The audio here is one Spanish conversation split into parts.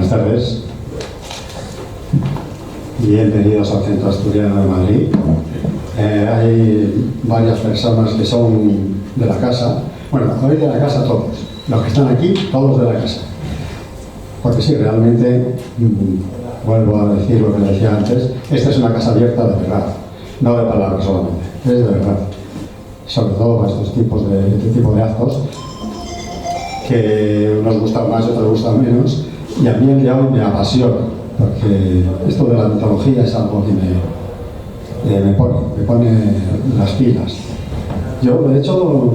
Buenas tardes. Bienvenidos al Centro Asturiano de Madrid. Hay varias personas que son de la casa. Bueno, hoy de la casa todos. Los que están aquí, todos de la casa. Porque sí, realmente, vuelvo a decir lo que decía antes, esta es una casa abierta de verdad, no de palabras solamente, es de verdad. Sobre todo para estos tipos de, este tipo de actos, que unos gustan más y otros gustan menos, y a mí el de hoy me apasiona, porque esto de la mitología es algo que me pone las pilas. Yo, de hecho,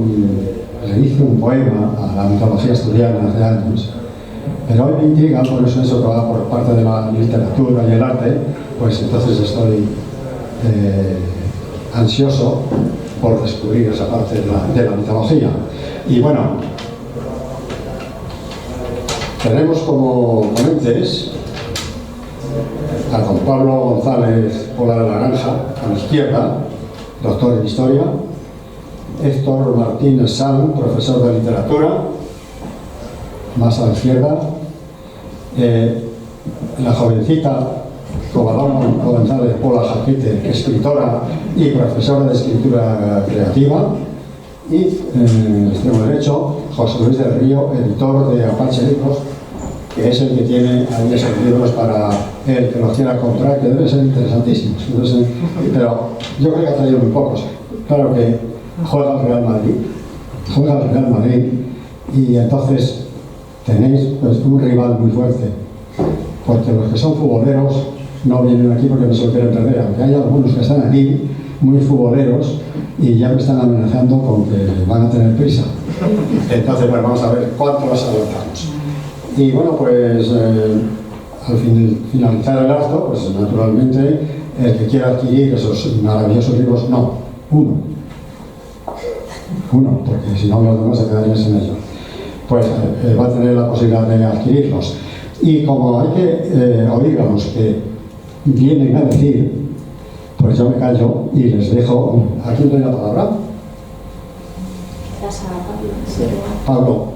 le hice un poema a la mitología asturiana hace años, pero hoy me intriga, por eso que va por parte de la literatura y el arte, pues entonces estoy ansioso por descubrir esa parte de la mitología. Y bueno, tenemos como ponentes a don Pablo González Pola de la Granja, a la izquierda, doctor en Historia, Héctor Martínez San, profesor de Literatura, más a la izquierda, la jovencita Covadonga González Pola Jaquite, escritora y profesora de escritura creativa, y en el extremo derecho, José Luis del Río, editor de Apache Libros, que es el que tiene ahí esos libros para el que los quiera comprar, que deben ser interesantísimos. Entonces, pero yo creo que ha traído muy pocos. Claro que juega el Real Madrid, y entonces tenéis pues, un rival muy fuerte, porque los que son futboleros no vienen aquí porque no se lo quieren perder, aunque hay algunos que están aquí muy futboleros y ya me están amenazando con que van a tener prisa. Entonces, bueno, vamos a ver cuánto los aguantamos. Y bueno, pues al finalizar el acto, pues naturalmente el que quiera adquirir esos maravillosos libros, no, uno, porque si no los demás se quedarían sin ellos, pues va a tener la posibilidad de adquirirlos. Y como hay que oír a los que vienen a decir, pues yo me callo y les dejo. ¿A quién doy la palabra? Pablo.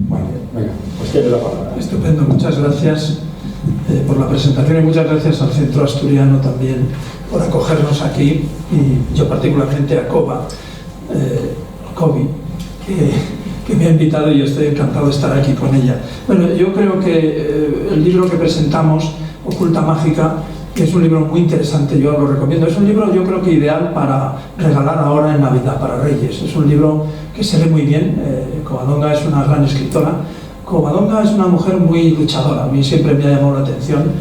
Bueno, venga, pues tiene la palabra. Estupendo, muchas gracias por la presentación y muchas gracias al Centro Asturiano también por acogernos aquí, y yo particularmente a Kobi, que me ha invitado y yo estoy encantado de estar aquí con ella. Bueno, yo creo que el libro que presentamos, Oculta Mágica, es un libro muy interesante, yo lo recomiendo. Es un libro, yo creo que ideal para regalar ahora en Navidad, para Reyes. Es un libro que se lee muy bien. Covadonga es una gran escritora. Covadonga es una mujer muy luchadora. A mí siempre me ha llamado la atención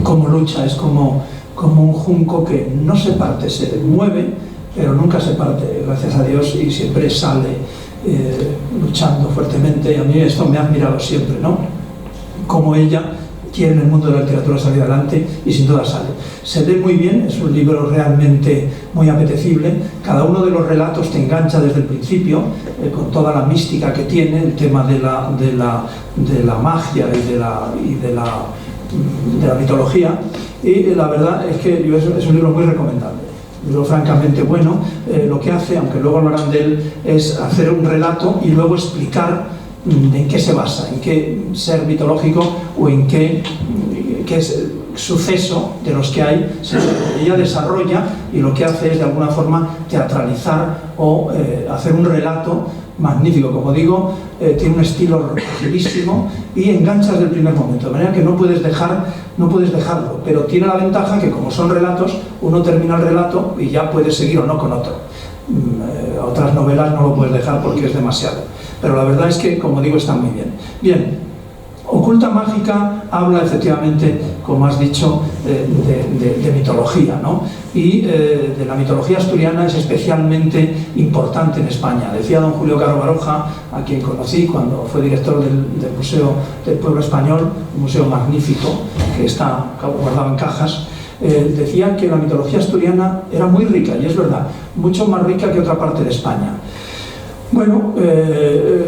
cómo lucha. Es como un junco que no se parte, se mueve, pero nunca se parte, gracias a Dios, y siempre sale luchando fuertemente. Y a mí esto me ha admirado siempre, ¿no? Como ella quiere en el mundo de la literatura salir adelante, y sin duda sale. Se lee muy bien, es un libro realmente muy apetecible. Cada uno de los relatos te engancha desde el principio, con toda la mística que tiene, el tema de la magia y de la mitología, y la verdad es que es un libro muy recomendable. Un libro francamente bueno. Lo que hace, aunque luego hablarán de él, es hacer un relato y luego explicar en qué se basa, en qué ser mitológico o en qué suceso de los que hay ella desarrolla, y lo que hace es de alguna forma teatralizar o hacer un relato magnífico. Como digo, tiene un estilo rapidísimo y engancha desde el primer momento, de manera que no puedes dejarlo, pero tiene la ventaja que, como son relatos, uno termina el relato y ya puedes seguir o no con otro. Otras novelas no lo puedes dejar porque es demasiado. Pero la verdad es que, como digo, está muy bien. Bien, Oculta Mágica habla efectivamente, como has dicho, de mitología, ¿no? Y de la mitología asturiana es especialmente importante en España. Decía don Julio Caro Baroja, a quien conocí cuando fue director del Museo del Pueblo Español, un museo magnífico que está guardado en cajas, decía que la mitología asturiana era muy rica, y es verdad, mucho más rica que otra parte de España. Bueno,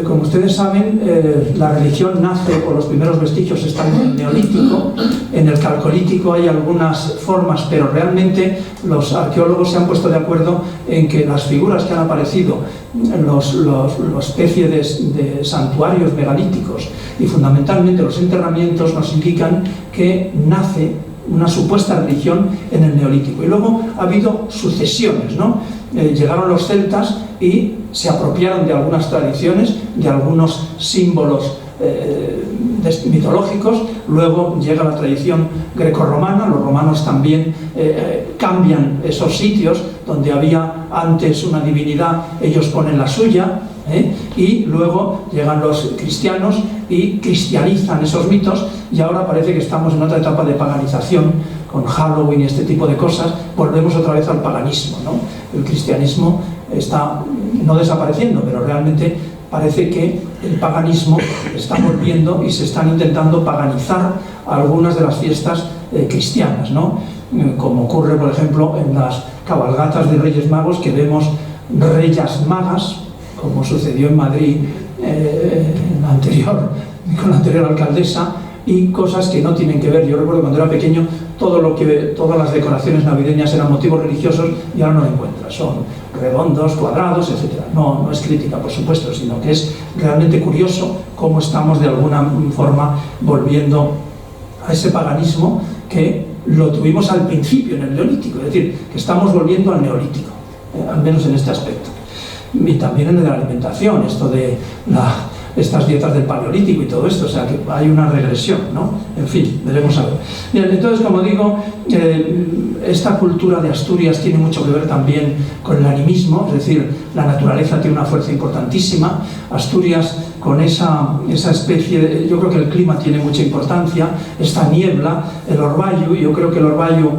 como ustedes ustedes saben, la religión nace, o los primeros vestigios están en el Neolítico. En el Calcolítico hay algunas formas, pero realmente los arqueólogos se han puesto de acuerdo en que las figuras que han aparecido, los especie de santuarios megalíticos y fundamentalmente los enterramientos, nos indican que nace una supuesta religión en el Neolítico. Y luego ha habido sucesiones, ¿no? Llegaron los celtas y se apropiaron de algunas tradiciones, de algunos símbolos mitológicos. Luego llega la tradición grecorromana. Los romanos también cambian esos sitios donde había antes una divinidad, ellos ponen la suya, y luego llegan los cristianos y cristianizan esos mitos, y ahora parece que estamos en otra etapa de paganización con Halloween y este tipo de cosas. Volvemos otra vez al paganismo, ¿no? El cristianismo está no desapareciendo, pero realmente parece que el paganismo está volviendo y se están intentando paganizar algunas de las fiestas cristianas, ¿no? Como ocurre, por ejemplo, en las cabalgatas de Reyes Magos, que vemos reyes magas, como sucedió en Madrid con la anterior alcaldesa, y cosas que no tienen que ver. Yo recuerdo cuando era pequeño, todas las decoraciones navideñas eran motivos religiosos, y ahora no lo encuentras, son redondos, cuadrados, etc. No es crítica, por supuesto, sino que es realmente curioso cómo estamos de alguna forma volviendo a ese paganismo que lo tuvimos al principio en el Neolítico, es decir, que estamos volviendo al Neolítico, al menos en este aspecto. Y también en la alimentación, esto de estas dietas del Paleolítico y todo esto, o sea que hay una regresión, ¿no? En fin, veremos a ver. Bien, entonces, como digo, esta cultura de Asturias tiene mucho que ver también con el animismo, es decir, la naturaleza tiene una fuerza importantísima. Asturias, con esa especie yo creo que el clima tiene mucha importancia, esta niebla, el orvallo. Yo creo que el orvallo,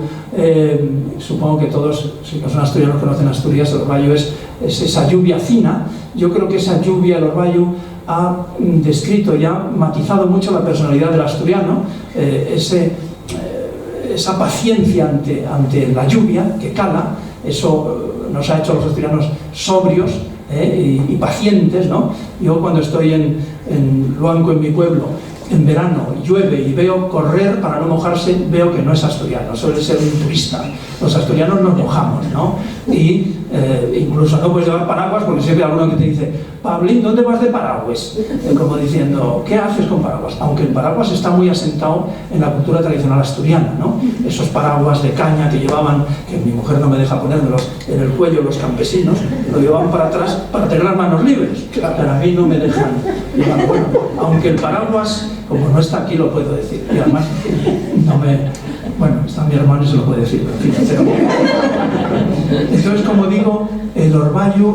supongo que todos, si no son asturianos, conocen Asturias. El orvallo es esa lluvia fina. Yo creo que esa lluvia, el orvallo, ha descrito y ha matizado mucho la personalidad del asturiano, esa paciencia ante la lluvia que cala. Eso nos ha hecho a los asturianos sobrios y pacientes, ¿no? Yo, cuando estoy en Luanco, en mi pueblo, en verano llueve y veo correr para no mojarse, veo que no es asturiano, suele ser un turista. Los asturianos nos mojamos, ¿no? Y incluso no puedes llevar paraguas, porque siempre hay alguno que te dice: Pablín, ¿dónde vas de paraguas? Como diciendo, ¿qué haces con paraguas? Aunque el paraguas está muy asentado en la cultura tradicional asturiana, ¿no? Esos paraguas de caña que llevaban, que mi mujer no me deja ponérmelos en el cuello, los campesinos, lo llevaban para atrás para tener las manos libres, pero a mí no me dejan llevar. Bueno, aunque el paraguas, como no está aquí, lo puedo decir, y además bueno, está mi hermano y se lo puede decir, pero en fin, entonces, como digo, el orvallo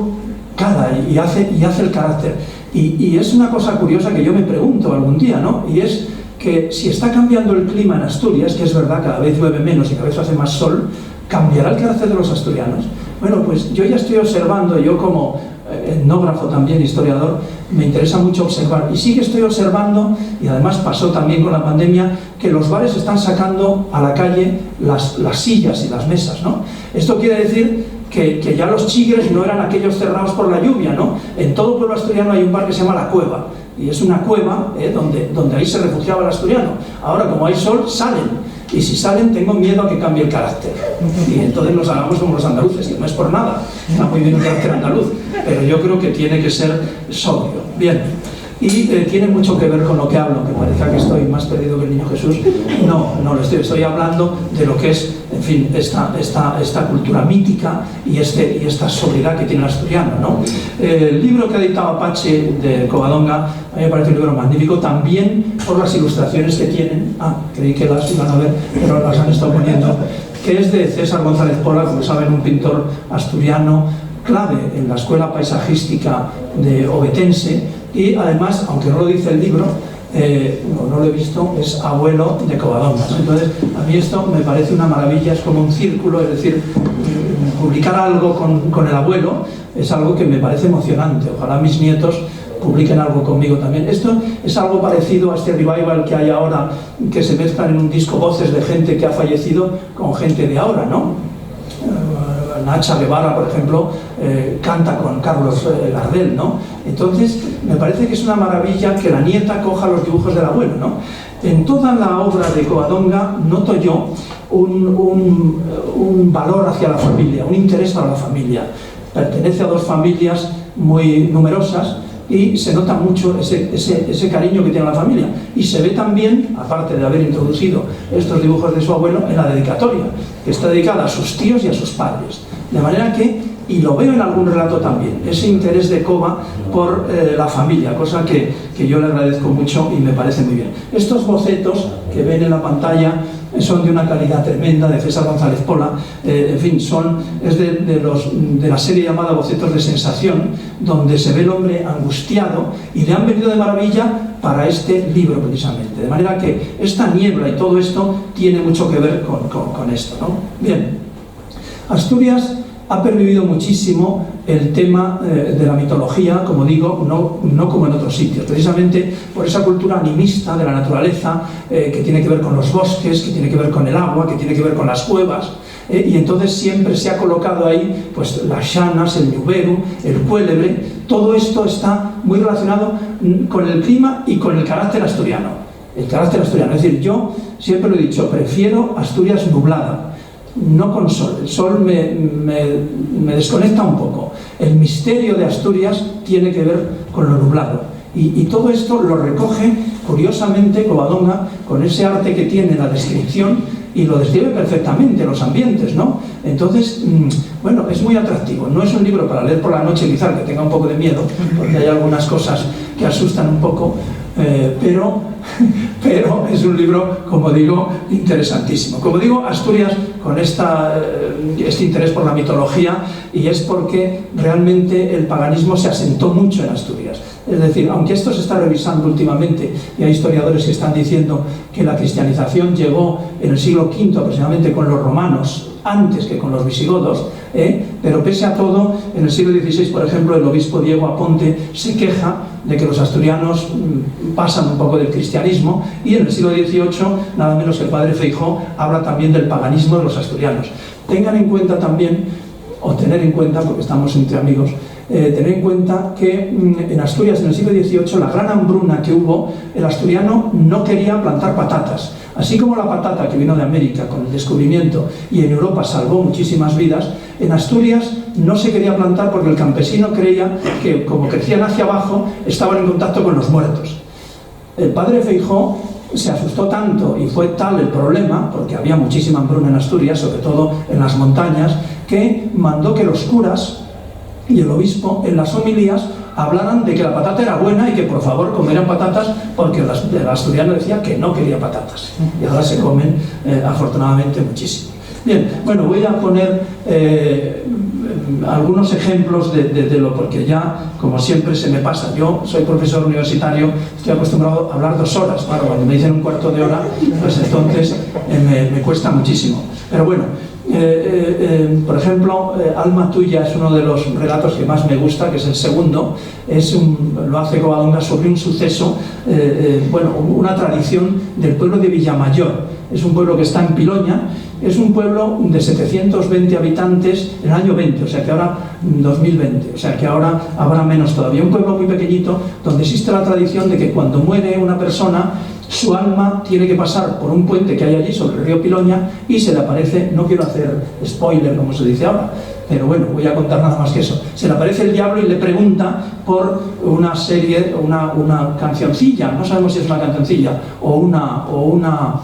cala y hace el carácter. Y es una cosa curiosa que yo me pregunto algún día, ¿no? Y es que si está cambiando el clima en Asturias, que es verdad, cada vez llueve menos y cada vez hace más sol, ¿cambiará el carácter de los asturianos? Bueno, pues yo ya estoy observando, yo como etnógrafo también, historiador, me interesa mucho observar, y sí que estoy observando, y además pasó también con la pandemia, que los bares están sacando a la calle las sillas y las mesas, ¿no? Esto quiere decir que ya los chigres no eran aquellos cerrados por la lluvia, ¿no? En todo pueblo asturiano hay un bar que se llama La Cueva, y es una cueva donde ahí se refugiaba el asturiano. Ahora, como hay sol, salen. Y si salen, tengo miedo a que cambie el carácter. Y entonces nos hagamos como los andaluces, que no es por nada. Está muy bien el carácter andaluz, pero yo creo que tiene que ser sobrio. Bien. Y tiene mucho que ver con lo que hablo, que parezca que estoy más perdido que el niño Jesús. No lo estoy hablando de lo que es, en fin, esta cultura mítica y esta sobriedad que tiene el asturiano, ¿no? El libro que ha editado Apache de Covadonga, a mí me parece un libro magnífico, también por las ilustraciones que tienen. Creí que las iban a ver, pero las han estado poniendo, que es de César González Pola, como saben, un pintor asturiano clave en la escuela paisajística de obetense. Y además, aunque no lo dice el libro, no lo he visto, es abuelo de Covadonga, ¿no? Entonces, a mí esto me parece una maravilla, es como un círculo, es decir, publicar algo con el abuelo es algo que me parece emocionante. Ojalá mis nietos publiquen algo conmigo también. Esto es algo parecido a este revival que hay ahora, que se mezclan en un disco voces de gente que ha fallecido con gente de ahora, ¿no? Nacha Guevara, por ejemplo, canta con Carlos Gardel, ¿no? Entonces, me parece que es una maravilla que la nieta coja los dibujos del abuelo, ¿no? En toda la obra de Covadonga noto yo un valor hacia la familia, un interés para la familia. Pertenece a dos familias muy numerosas y se nota mucho ese cariño que tiene la familia. Y se ve también, aparte de haber introducido estos dibujos de su abuelo, en la dedicatoria, que está dedicada a sus tíos y a sus padres. De manera que, y lo veo en algún relato también, ese interés de Cova por la familia, cosa que yo le agradezco mucho y me parece muy bien. Estos bocetos que ven en la pantalla son de una calidad tremenda, de César González Pola, en fin, es de la serie llamada Bocetos de Sensación, donde se ve el hombre angustiado y le han venido de maravilla para este libro precisamente. De manera que esta niebla y todo esto tiene mucho que ver con esto, ¿no? Bien, Asturias ha pervivido muchísimo el tema de la mitología, como digo, no como en otros sitios, precisamente por esa cultura animista de la naturaleza, que tiene que ver con los bosques, que tiene que ver con el agua, que tiene que ver con las cuevas, y entonces siempre se ha colocado ahí pues las llanas, el ñuberu, el cuélebre. Todo esto está muy relacionado con el clima y con el carácter asturiano. El carácter asturiano, es decir, yo siempre lo he dicho, prefiero Asturias nublada, no con sol. El sol me desconecta un poco. El misterio de Asturias tiene que ver con lo nublado. Y todo esto lo recoge, curiosamente, Covadonga, con ese arte que tiene la descripción, y lo describe perfectamente, los ambientes, ¿no? Entonces, bueno, es muy atractivo. No es un libro para leer por la noche, quizá que tenga un poco de miedo, porque hay algunas cosas que asustan un poco, pero es un libro, como digo, interesantísimo. Como digo, Asturias, con este interés por la mitología, y es porque realmente el paganismo se asentó mucho en Asturias. Es decir, aunque esto se está revisando últimamente, y hay historiadores que están diciendo que la cristianización llegó en el siglo V aproximadamente con los romanos, antes que con los visigodos, pero pese a todo, en el siglo XVI, por ejemplo, el obispo Diego Aponte se queja de que los asturianos pasan un poco del cristianismo, y en el siglo XVIII, nada menos que el padre Feijó habla también del paganismo de los asturianos. Tengan en cuenta también, o tener en cuenta, porque estamos entre amigos, tener en cuenta que en Asturias, en el siglo XVIII, la gran hambruna que hubo, el asturiano no quería plantar patatas. Así como la patata que vino de América con el descubrimiento y en Europa salvó muchísimas vidas, en Asturias no se quería plantar porque el campesino creía que, como crecían hacia abajo, estaban en contacto con los muertos. El padre Feijó se asustó tanto y fue tal el problema, porque había muchísima hambruna en Asturias, sobre todo en las montañas, que mandó que los curas y el obispo en las homilías hablaran de que la patata era buena y que por favor comieran patatas, porque el asturiano decía que no quería patatas, y ahora se comen afortunadamente muchísimo. Bien, bueno, voy a poner algunos ejemplos de lo, porque ya, como siempre, se me pasa. Yo soy profesor universitario, estoy acostumbrado a hablar 2 horas, claro, cuando me dicen un cuarto de hora, pues entonces me cuesta muchísimo. Pero bueno, por ejemplo, Alma Tuya es uno de los relatos que más me gusta, que es el segundo. Lo hace Covadonga sobre un suceso, bueno, una tradición del pueblo de Villamayor. Es un pueblo que está en Piloña, es un pueblo de 720 habitantes en el año 20, o sea que ahora 2020, o sea que ahora habrá menos todavía. Un pueblo muy pequeñito donde existe la tradición de que cuando muere una persona, su alma tiene que pasar por un puente que hay allí sobre el río Piloña y se le aparece, no quiero hacer spoiler como se dice ahora, pero bueno, voy a contar nada más que eso. Se le aparece el diablo y le pregunta por una serie, una cancioncilla, no sabemos si es una cancioncilla o una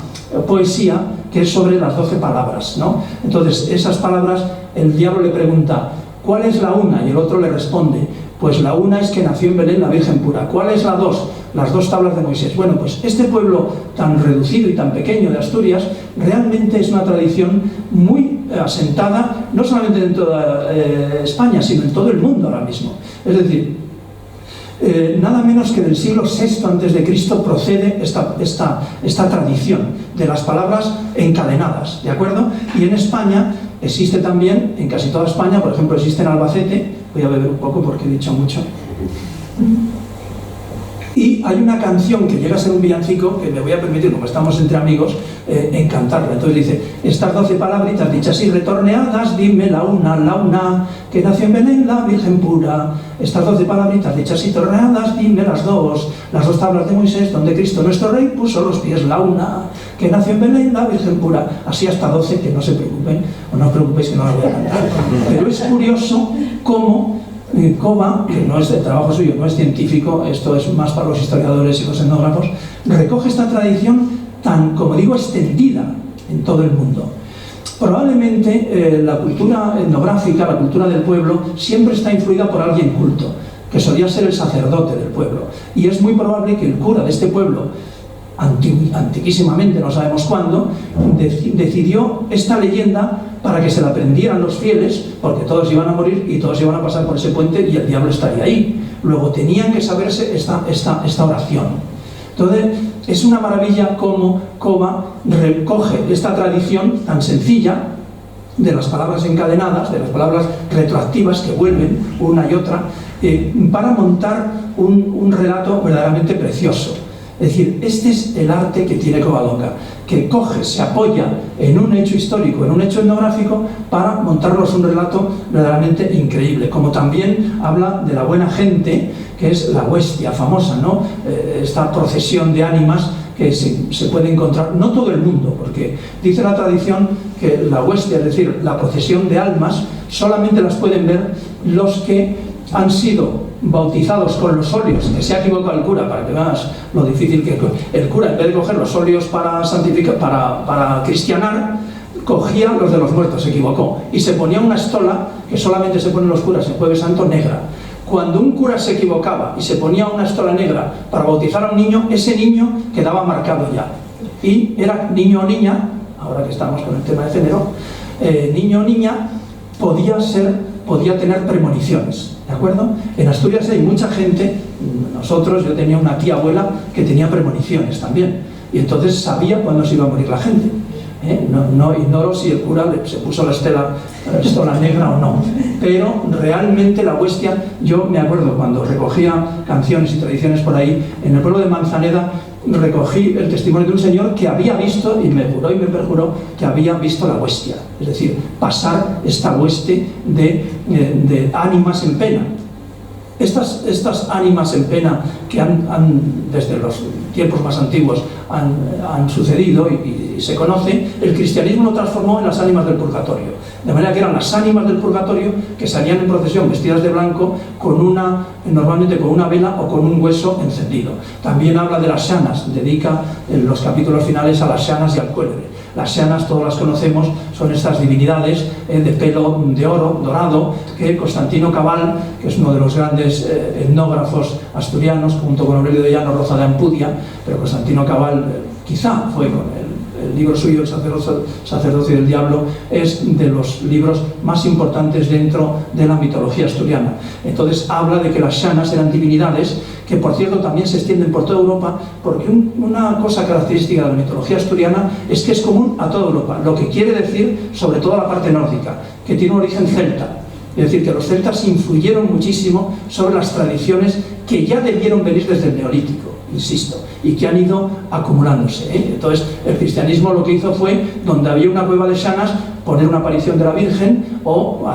poesía, que es sobre las 12 palabras, ¿no? Entonces, esas palabras, el diablo le pregunta, ¿cuál es la una? Y el otro le responde, pues la una es que nació en Belén la Virgen pura. ¿Cuál es la dos? Las 2 tablas de Moisés. Bueno, pues este pueblo tan reducido y tan pequeño de Asturias realmente es una tradición muy asentada, no solamente en toda España, sino en todo el mundo ahora mismo. Es decir, nada menos que del siglo VI a.C. procede esta tradición de las palabras encadenadas, ¿de acuerdo? Y en España existe también, en casi toda España, por ejemplo, existe en Albacete. Voy a beber un poco porque he dicho mucho. Y hay una canción que llega a ser un villancico que me voy a permitir, como estamos entre amigos, encantarla. Entonces dice: estas 12 palabritas dichas y retorneadas, dime la una, que nació en Belén la Virgen pura. Estas 12 palabritas dichas y torneadas, dime las dos tablas de Moisés, donde Cristo nuestro Rey puso los pies. La una, que nació en Belén la Virgen pura. Así hasta 12, que no se preocupen, o no os preocupéis que no la voy a cantar. Pero es curioso cómo Cova, que no es de trabajo suyo, no es científico, esto es más para los historiadores y los etnógrafos, recoge esta tradición tan, como digo, extendida en todo el mundo. Probablemente la cultura etnográfica, la cultura del pueblo, siempre está influida por alguien culto, que solía ser el sacerdote del pueblo. Y es muy probable que el cura de este pueblo, antiquísimamente, no sabemos cuándo, decidió esta leyenda para que se la aprendieran los fieles, porque todos iban a morir y todos iban a pasar por ese puente y el diablo estaría ahí. Luego tenían que saberse esta oración. Entonces, es una maravilla cómo Cova recoge esta tradición tan sencilla de las palabras encadenadas, de las palabras retroactivas que vuelven una y otra, para montar un relato verdaderamente precioso. Es decir, este es el arte que tiene Covadonga, que coge, se apoya en un hecho histórico, en un hecho etnográfico, para montarnos un relato verdaderamente increíble. Como también habla de la buena gente, que es la huestia famosa, ¿no? Esta procesión de ánimas que se puede encontrar, no todo el mundo, porque dice la tradición que la huestia, es decir, la procesión de almas, solamente las pueden ver los que han sido bautizados con los óleos, que se ha equivocado el cura, para que veas lo difícil que el cura, en vez de coger los óleos para santificar, para cristianar, cogía los de los muertos, se equivocó, y se ponía una estola, que solamente se ponen los curas en Jueves Santo, negra. Cuando un cura se equivocaba y se ponía una estola negra para bautizar a un niño, ese niño quedaba marcado ya, y era niño o niña, ahora que estamos con el tema de género, niño o niña podía tener premoniciones, ¿de acuerdo? En Asturias hay mucha gente, yo tenía una tía abuela que tenía premoniciones también, y entonces sabía cuándo se iba a morir la gente. No ignoro si el cura se puso la estola negra o no, pero realmente la huestia, yo me acuerdo cuando recogía canciones y tradiciones por ahí, en el pueblo de Manzaneda, recogí el testimonio de un señor que había visto, y me juró y me perjuró, que había visto la huestia, es decir, pasar esta hueste de ánimas en pena. Estas ánimas en pena que desde los tiempos más antiguos han sucedido y se conoce, el cristianismo lo transformó en las ánimas del purgatorio. De manera que eran las ánimas del purgatorio que salían en procesión vestidas de blanco, normalmente con una vela o con un hueso encendido. También habla de las xanas, dedica en los capítulos finales a las xanas y al cuélebre. Las xanas, todos las conocemos, son estas divinidades de pelo de oro, dorado, que Constantino Cabal, que es uno de los grandes etnógrafos asturianos, junto con Aurelio de Llano Roza de Ampudia, pero Constantino Cabal quizá fue con el libro suyo, El sacerdocio del diablo, es de los libros más importantes dentro de la mitología asturiana. Entonces habla de que las xanas eran divinidades que, por cierto, también se extienden por toda Europa, porque una cosa característica de la mitología asturiana es que es común a toda Europa, lo que quiere decir sobre todo la parte nórdica, que tiene un origen celta. Es decir, que los celtas influyeron muchísimo sobre las tradiciones que ya debieron venir desde el Neolítico, insisto, y que han ido acumulándose. Entonces, el cristianismo lo que hizo fue, donde había una cueva de xanas, poner una aparición de la Virgen o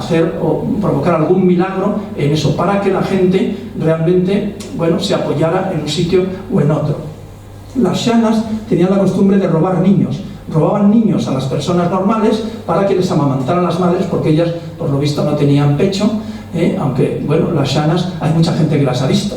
provocar algún milagro en eso, para que la gente realmente, se apoyara en un sitio o en otro. Las xanas tenían la costumbre de robar niños. Robaban niños a las personas normales para que les amamantaran las madres, porque ellas, por lo visto, no tenían pecho, aunque, las xanas, hay mucha gente que las ha visto,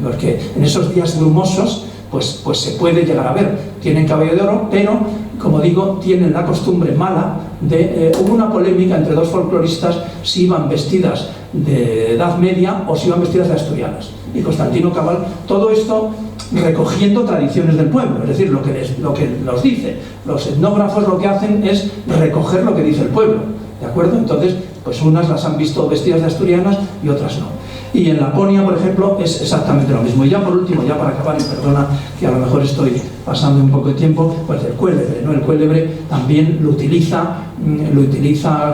porque en esos días brumosos, pues se puede llegar a ver. Tienen cabello de oro, pero, como digo, tienen la costumbre mala de... hubo una polémica entre dos folcloristas si iban vestidas de Edad Media o si iban vestidas de asturianas. Y Constantino Cabal, todo esto recogiendo tradiciones del pueblo, es decir, lo que nos dice. Los etnógrafos lo que hacen es recoger lo que dice el pueblo, ¿de acuerdo? Entonces, pues unas las han visto vestidas de asturianas y otras no. Y en Laponia, por ejemplo, es exactamente lo mismo. Y ya por último, ya para acabar, y perdona que a lo mejor estoy pasando un poco de tiempo, pues el cuélebre, ¿no? El cuélebre también lo utiliza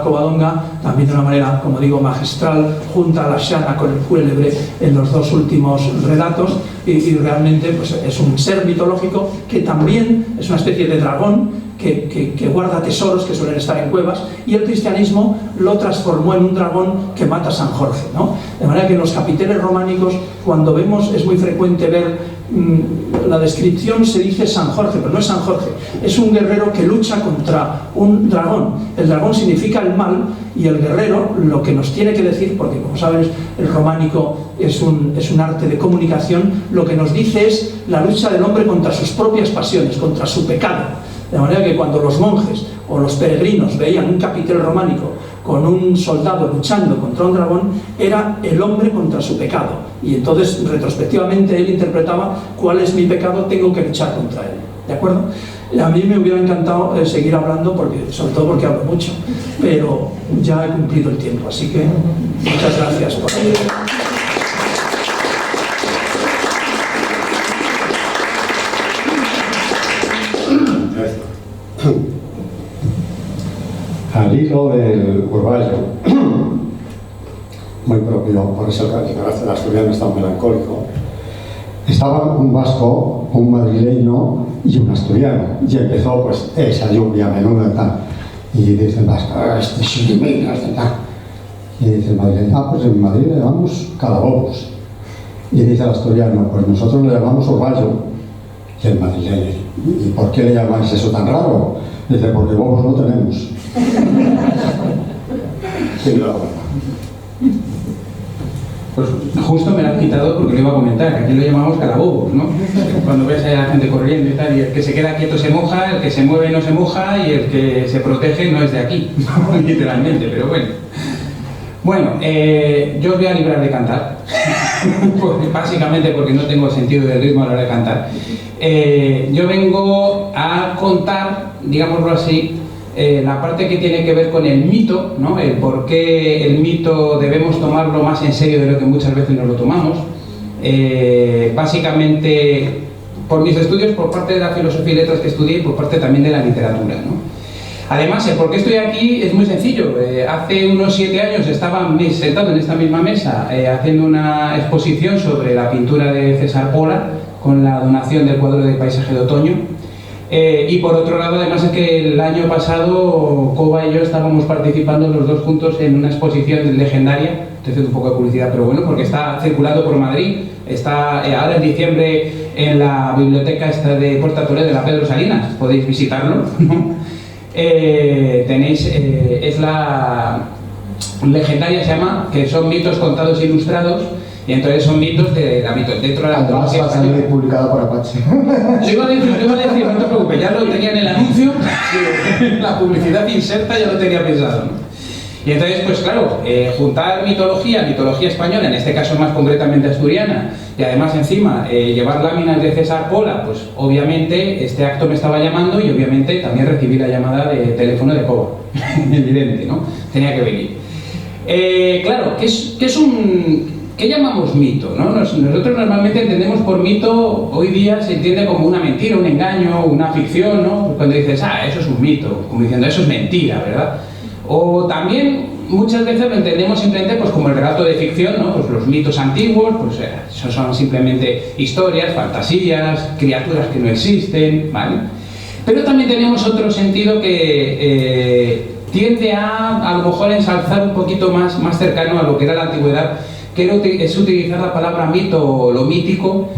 Covadonga también de una manera, como digo, magistral, junta a la Xana con el cuélebre en los dos últimos relatos, y realmente pues, es un ser mitológico que también es una especie de dragón que guarda tesoros que suelen estar en cuevas, y el cristianismo lo transformó en un dragón que mata a San Jorge, ¿no? De manera que en los capiteles románicos, cuando vemos, es muy frecuente ver la descripción, se dice San Jorge, pero no es San Jorge, es un guerrero que lucha contra un dragón. El dragón significa el mal, y el guerrero lo que nos tiene que decir, porque como sabes el románico es un arte de comunicación, lo que nos dice es la lucha del hombre contra sus propias pasiones, contra su pecado. De manera que cuando los monjes o los peregrinos veían un capitel románico con un soldado luchando contra un dragón, era el hombre contra su pecado. Y entonces, retrospectivamente, él interpretaba: ¿cuál es mi pecado? Tengo que luchar contra él. ¿De acuerdo? A mí me hubiera encantado seguir hablando, sobre todo porque hablo mucho, pero ya he cumplido el tiempo. Así que, muchas gracias por venir. Al hilo del urballo, muy propio, por eso el carácter asturiano es tan melancólico, estaban un vasco, un madrileño y un asturiano, y empezó pues esa lluvia menuda y tal, y dice el vasco: este chirimino, este tal. Y dice el madrileño: pues en Madrid le llamamos calabobos. Y dice el asturiano: pues nosotros le llamamos urballo. Y el madrileño: ¿y por qué le llamáis eso tan raro? Dice: porque bobos no tenemos. Pues justo me lo has quitado porque lo iba a comentar, que aquí lo llamamos calabobos, ¿no? Cuando ves a la gente corriendo y tal, y el que se queda quieto se moja, el que se mueve no se moja, y el que se protege no es de aquí, literalmente, pero bueno. Bueno, yo os voy a librar de cantar, básicamente porque no tengo sentido del ritmo a la hora de cantar. Yo vengo a contar, digámoslo así, la parte que tiene que ver con el mito, ¿no? El por qué el mito debemos tomarlo más en serio de lo que muchas veces nos lo tomamos. Básicamente, por mis estudios, por parte de la filosofía y letras que estudié, y por parte también de la literatura, ¿no? Además, el por qué estoy aquí es muy sencillo. Hace unos 7 años estaba sentado en esta misma mesa haciendo una exposición sobre la pintura de César Pola, con la donación del cuadro de Paisaje de Otoño. Y por otro lado, además, es que el año pasado Cova y yo estábamos participando los dos juntos en una exposición legendaria. Estoy haciendo un poco de publicidad, pero bueno, porque está circulando por Madrid. Está ahora en diciembre en la biblioteca esta de Puerta Toré de la Pedro Salinas. Podéis visitarlo, ¿no? Es la legendaria, se llama, que son mitos contados e ilustrados. Y entonces son mitos de la mito, dentro de la mitología. Va a salir publicada por Apache. Yo iba a decir, no te preocupes, ya lo tenía en el anuncio, la publicidad inserta ya lo tenía pensado, ¿no? Y entonces, pues claro, juntar mitología española, en este caso más concretamente asturiana, y además encima llevar láminas de César Pola, pues obviamente este acto me estaba llamando, y obviamente también recibí la llamada de teléfono de Cova, evidente, ¿no? Tenía que venir. Claro, ¿qué llamamos mito, ¿no? Nosotros normalmente entendemos por mito, hoy día se entiende como una mentira, un engaño, una ficción, ¿no? Cuando dices: eso es un mito, como diciendo, eso es mentira, ¿verdad? O también muchas veces lo entendemos simplemente pues como el relato de ficción, ¿no? Pues los mitos antiguos, pues eso son simplemente historias, fantasías, criaturas que no existen, ¿vale? Pero también tenemos otro sentido que tiende a lo mejor ensalzar un poquito más cercano a lo que era la antigüedad, que es utilizar la palabra mito o lo mítico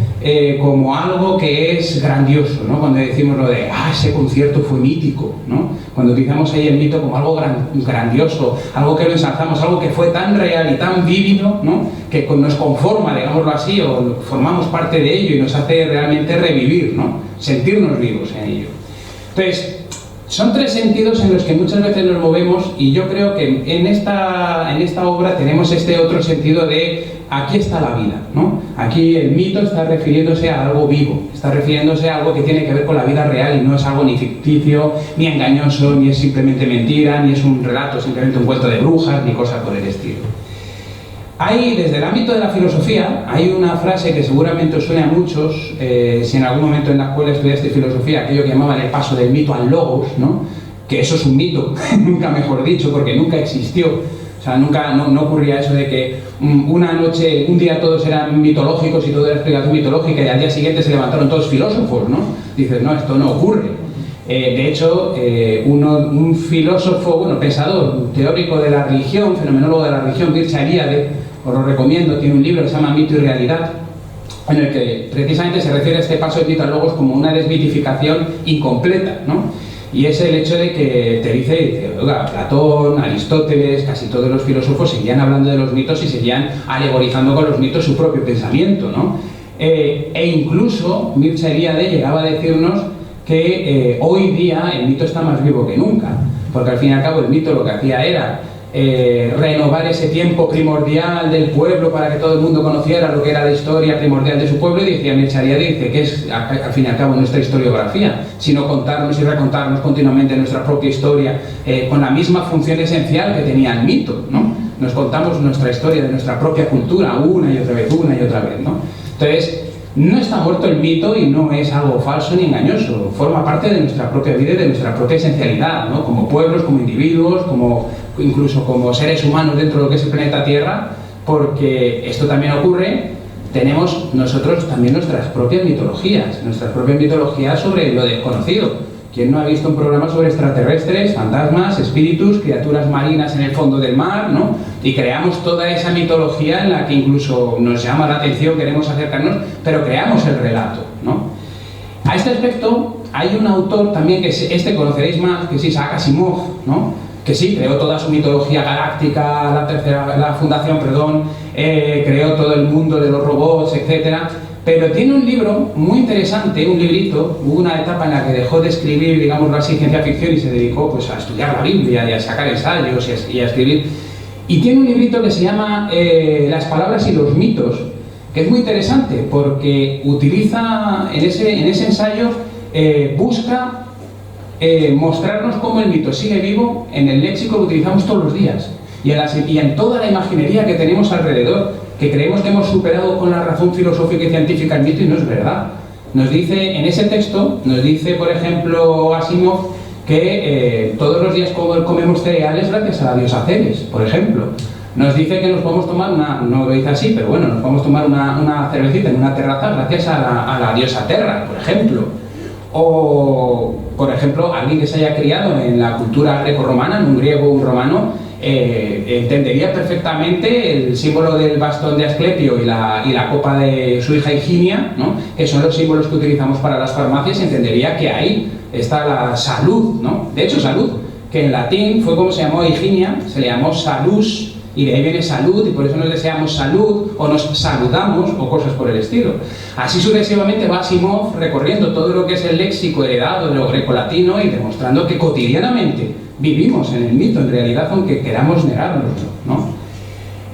como algo que es grandioso, ¿no? Cuando decimos lo de ese concierto fue mítico, ¿no? Cuando utilizamos ahí el mito como algo grandioso, algo que lo ensalzamos, algo que fue tan real y tan vívido, ¿no? Que nos conforma, digámoslo así, o formamos parte de ello y nos hace realmente revivir, ¿no? Sentirnos vivos en ello. Entonces, son 3 sentidos en los que muchas veces nos movemos, y yo creo que en esta obra tenemos este otro sentido de aquí está la vida, ¿no? Aquí el mito está refiriéndose a algo vivo, está refiriéndose a algo que tiene que ver con la vida real y no es algo ni ficticio, ni engañoso, ni es simplemente mentira, ni es un relato, simplemente un cuento de brujas, ni cosas por el estilo. Hay, desde el ámbito de la filosofía, hay una frase que seguramente os suena a muchos, si en algún momento en la escuela estudiaste filosofía, aquello que llamaban el paso del mito al logos, ¿no? Que eso es un mito, nunca mejor dicho, porque nunca existió. O sea, nunca, no ocurría eso de que una noche, un día todos eran mitológicos y todo era explicación mitológica y al día siguiente se levantaron todos filósofos, ¿no? Dices, no, esto no ocurre. De hecho, un filósofo, bueno, pensador, teórico de la religión, fenomenólogo de la religión, Mircea Eliade, os lo recomiendo, tiene un libro que se llama Mito y Realidad, en el que precisamente se refiere a este paso de mito al logos como una desmitificación incompleta, ¿no? Y es el hecho de que te dice, oiga, Platón, Aristóteles, casi todos los filósofos seguían hablando de los mitos y seguían alegorizando con los mitos su propio pensamiento, ¿no? E incluso Mircea Eliade llegaba a decirnos que hoy día el mito está más vivo que nunca, porque al fin y al cabo el mito lo que hacía era renovar ese tiempo primordial del pueblo para que todo el mundo conociera lo que era la historia primordial de su pueblo, y decía Mircea Eliade, dice que es al fin y al cabo nuestra historiografía, sino contarnos y recontarnos continuamente nuestra propia historia con la misma función esencial que tenía el mito, ¿no? Nos contamos nuestra historia de nuestra propia cultura una y otra vez, ¿no? Entonces, no está muerto el mito y no es algo falso ni engañoso, forma parte de nuestra propia vida y de nuestra propia esencialidad, ¿no? Como pueblos, como individuos, incluso como seres humanos dentro de lo que es el planeta Tierra, porque esto también ocurre, tenemos nosotros también nuestras propias mitologías sobre lo desconocido. ¿Quién no ha visto un programa sobre extraterrestres, fantasmas, espíritus, criaturas marinas en el fondo del mar, ¿no? Y creamos toda esa mitología en la que incluso nos llama la atención, queremos acercarnos, pero creamos el relato, ¿no? A este aspecto hay un autor también que conoceréis más, que es Isaac Asimov, ¿no? Que sí, creó toda su mitología galáctica, la fundación, creó todo el mundo de los robots, etcétera. Pero tiene un libro muy interesante, un librito. Hubo una etapa en la que dejó de escribir, digámoslo así, ciencia ficción y se dedicó pues a estudiar la Biblia y a sacar ensayos y a escribir. Y tiene un librito que se llama Las palabras y los mitos, que es muy interesante porque utiliza, en ese ensayo, busca mostrarnos cómo el mito sigue vivo en el léxico que utilizamos todos los días y en toda la imaginería que tenemos alrededor, que creemos que hemos superado con la razón filosófica y científica el mito, y no es verdad. Nos dice, en ese texto, por ejemplo, Asimov, que todos los días comemos cereales gracias a la diosa Ceres, por ejemplo. Nos dice que nos podemos tomar no lo dice así, pero bueno, nos podemos tomar una cervecita en una terraza gracias a la diosa Terra, por ejemplo. O, por ejemplo, alguien que se haya criado en la cultura grecorromana, en un griego o un romano, entendería perfectamente el símbolo del bastón de Asclepio y la copa de su hija Higinia, ¿no? Que son los símbolos que utilizamos para las farmacias, y entendería que ahí está la salud, ¿no? De hecho, salud, que en latín fue como se llamó Higinia, se le llamó salus, y de ahí viene salud, y por eso nos deseamos salud, o nos saludamos, o cosas por el estilo. Así sucesivamente va Asimov recorriendo todo lo que es el léxico heredado de lo grecolatino y demostrando que cotidianamente vivimos en el mito, en realidad, aunque queramos negarlo, ¿no?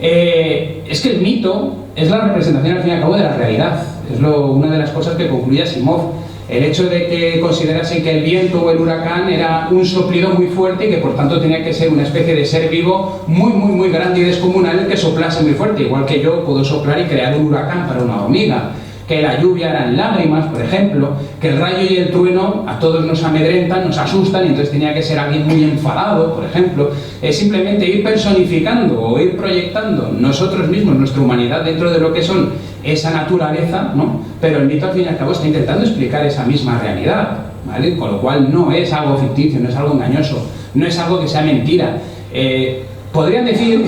Es que el mito es la representación, al fin y al cabo, de la realidad. Es una de las cosas que concluye Asimov. El hecho de que considerase que el viento o el huracán era un soplido muy fuerte y que por tanto tenía que ser una especie de ser vivo muy, muy, muy grande y descomunal el que soplase muy fuerte, igual que yo puedo soplar y crear un huracán para una hormiga. Que la lluvia eran lágrimas, por ejemplo, que el rayo y el trueno a todos nos amedrentan, nos asustan, y entonces tenía que ser alguien muy enfadado, por ejemplo. Es simplemente ir personificando o ir proyectando nosotros mismos, nuestra humanidad, dentro de lo que son esa naturaleza, ¿no? Pero el mito, al fin y al cabo, está intentando explicar esa misma realidad, ¿vale? Con lo cual no es algo ficticio, no es algo engañoso, no es algo que sea mentira. Podrían decir,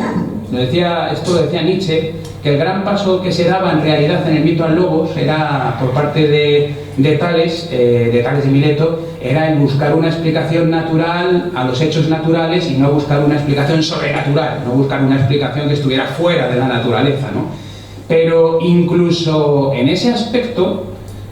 esto lo decía Nietzsche, que el gran paso que se daba en realidad en el mito al logos era, por parte de Tales de Mileto, era el buscar una explicación natural a los hechos naturales y no buscar una explicación sobrenatural, no buscar una explicación que estuviera fuera de la naturaleza, ¿no? Pero incluso en ese aspecto,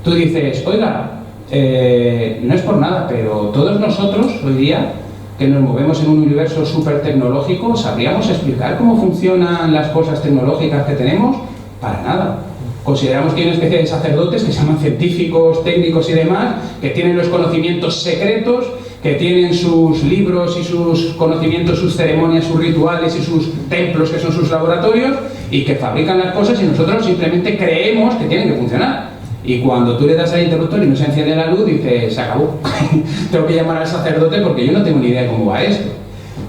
tú dices, oiga, no es por nada, pero todos nosotros hoy día, que nos movemos en un universo súper tecnológico, ¿sabríamos explicar cómo funcionan las cosas tecnológicas que tenemos? Para nada. Consideramos que hay una especie de sacerdotes que se llaman científicos, técnicos y demás, que tienen los conocimientos secretos que tienen sus libros y sus conocimientos, sus ceremonias, sus rituales y sus templos que son sus laboratorios y que fabrican las cosas y nosotros simplemente creemos que tienen que funcionar. Y cuando tú le das al interruptor y no se enciende la luz, dices, se acabó. Tengo que llamar al sacerdote porque yo no tengo ni idea de cómo va esto.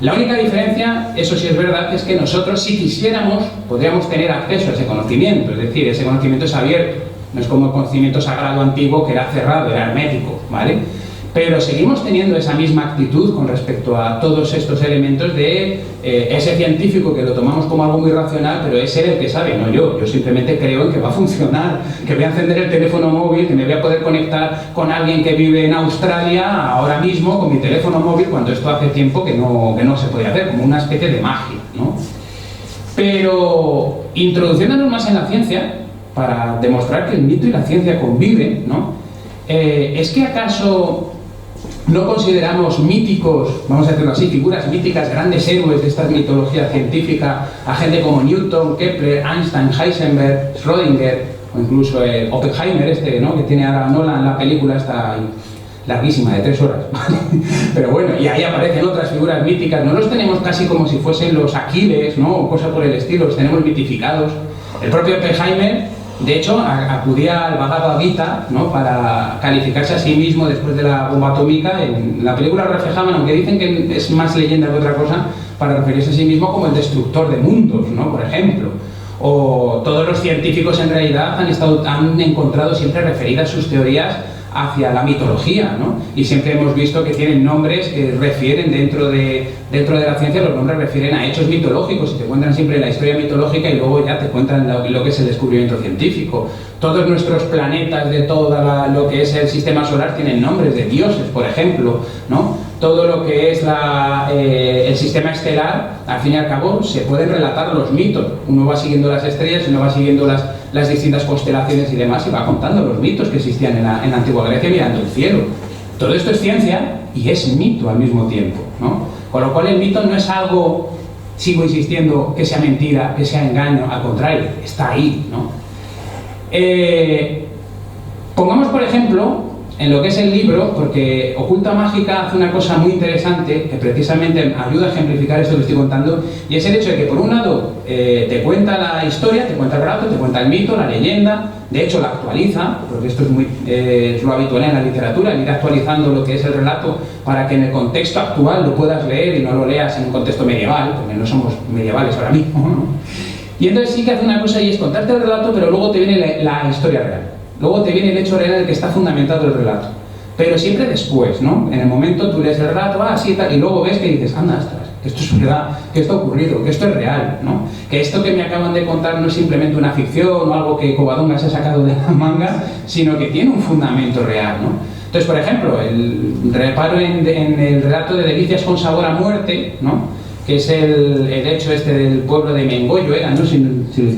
La única diferencia, eso sí es verdad, es que nosotros, si quisiéramos, podríamos tener acceso a ese conocimiento. Es decir, ese conocimiento es abierto. No es como el conocimiento sagrado antiguo que era cerrado, era hermético, ¿vale? Pero seguimos teniendo esa misma actitud con respecto a todos estos elementos de ese científico que lo tomamos como algo muy racional, pero es él el que sabe, no yo. Yo simplemente creo en que va a funcionar, que voy a encender el teléfono móvil, que me voy a poder conectar con alguien que vive en Australia ahora mismo con mi teléfono móvil, cuando esto hace tiempo que no se podía hacer, como una especie de magia, ¿no? Pero introduciéndonos más en la ciencia, para demostrar que el mito y la ciencia conviven, ¿no? ¿Es que acaso no consideramos míticos, vamos a decirlo así, figuras míticas, grandes héroes de esta mitología científica, a gente como Newton, Kepler, Einstein, Heisenberg, Schrödinger, o incluso Oppenheimer, ¿no? Que tiene ahora Nolan la película esta larguísima, de 3 horas, pero bueno, y ahí aparecen otras figuras míticas, no los tenemos casi como si fuesen los Aquiles, ¿no? O cosas por el estilo, los tenemos mitificados. El propio Oppenheimer, de hecho, acudía al Bhagavad Gita, ¿no? Para calificarse a sí mismo después de la bomba atómica. En la película lo reflejaban, aunque dicen que es más leyenda que otra cosa, para referirse a sí mismo como el destructor de mundos, ¿no? Por ejemplo. O todos los científicos en realidad han encontrado siempre referidas sus teorías hacia la mitología, ¿no? Y siempre hemos visto que tienen nombres que refieren dentro de la ciencia, los nombres refieren a hechos mitológicos, y te cuentan siempre la historia mitológica y luego ya te cuentan lo que es el descubrimiento científico. Todos nuestros planetas de todo lo que es el sistema solar tienen nombres de dioses, por ejemplo, ¿no? Todo lo que es el sistema estelar, al fin y al cabo, se pueden relatar los mitos. Uno va siguiendo las estrellas, uno va siguiendo las distintas constelaciones y demás, y va contando los mitos que existían en la antigua Grecia mirando el cielo. Todo esto es ciencia y es mito al mismo tiempo, ¿no? Con lo cual el mito no es algo, sigo insistiendo, que sea mentira, que sea engaño, al contrario, está ahí, ¿no? Pongamos, por ejemplo, en lo que es el libro, porque Oculta Mágica hace una cosa muy interesante que precisamente ayuda a ejemplificar esto que estoy contando, y es el hecho de que por un lado te cuenta la historia, te cuenta el relato, te cuenta el mito, la leyenda, de hecho la actualiza, porque esto es lo habitual en la literatura, el ir actualizando lo que es el relato para que en el contexto actual lo puedas leer y no lo leas en un contexto medieval, porque no somos medievales ahora mismo, ¿no? Y entonces sí que hace una cosa y es contarte el relato, pero luego te viene la historia real. Luego te viene el hecho real en el que está fundamentado el relato. Pero siempre después, ¿no? En el momento tú lees el relato, sí, tal, y luego ves que dices, anda, ostras, que esto es verdad, que esto ha ocurrido, que esto es real, ¿no? Que esto que me acaban de contar no es simplemente una ficción o algo que Covadonga se ha sacado de la manga, sino que tiene un fundamento real, ¿no? Entonces, por ejemplo, el reparo en el relato de Delicias con sabor a muerte, ¿no? Que es el hecho del pueblo de Mengoyo, ¿no? Si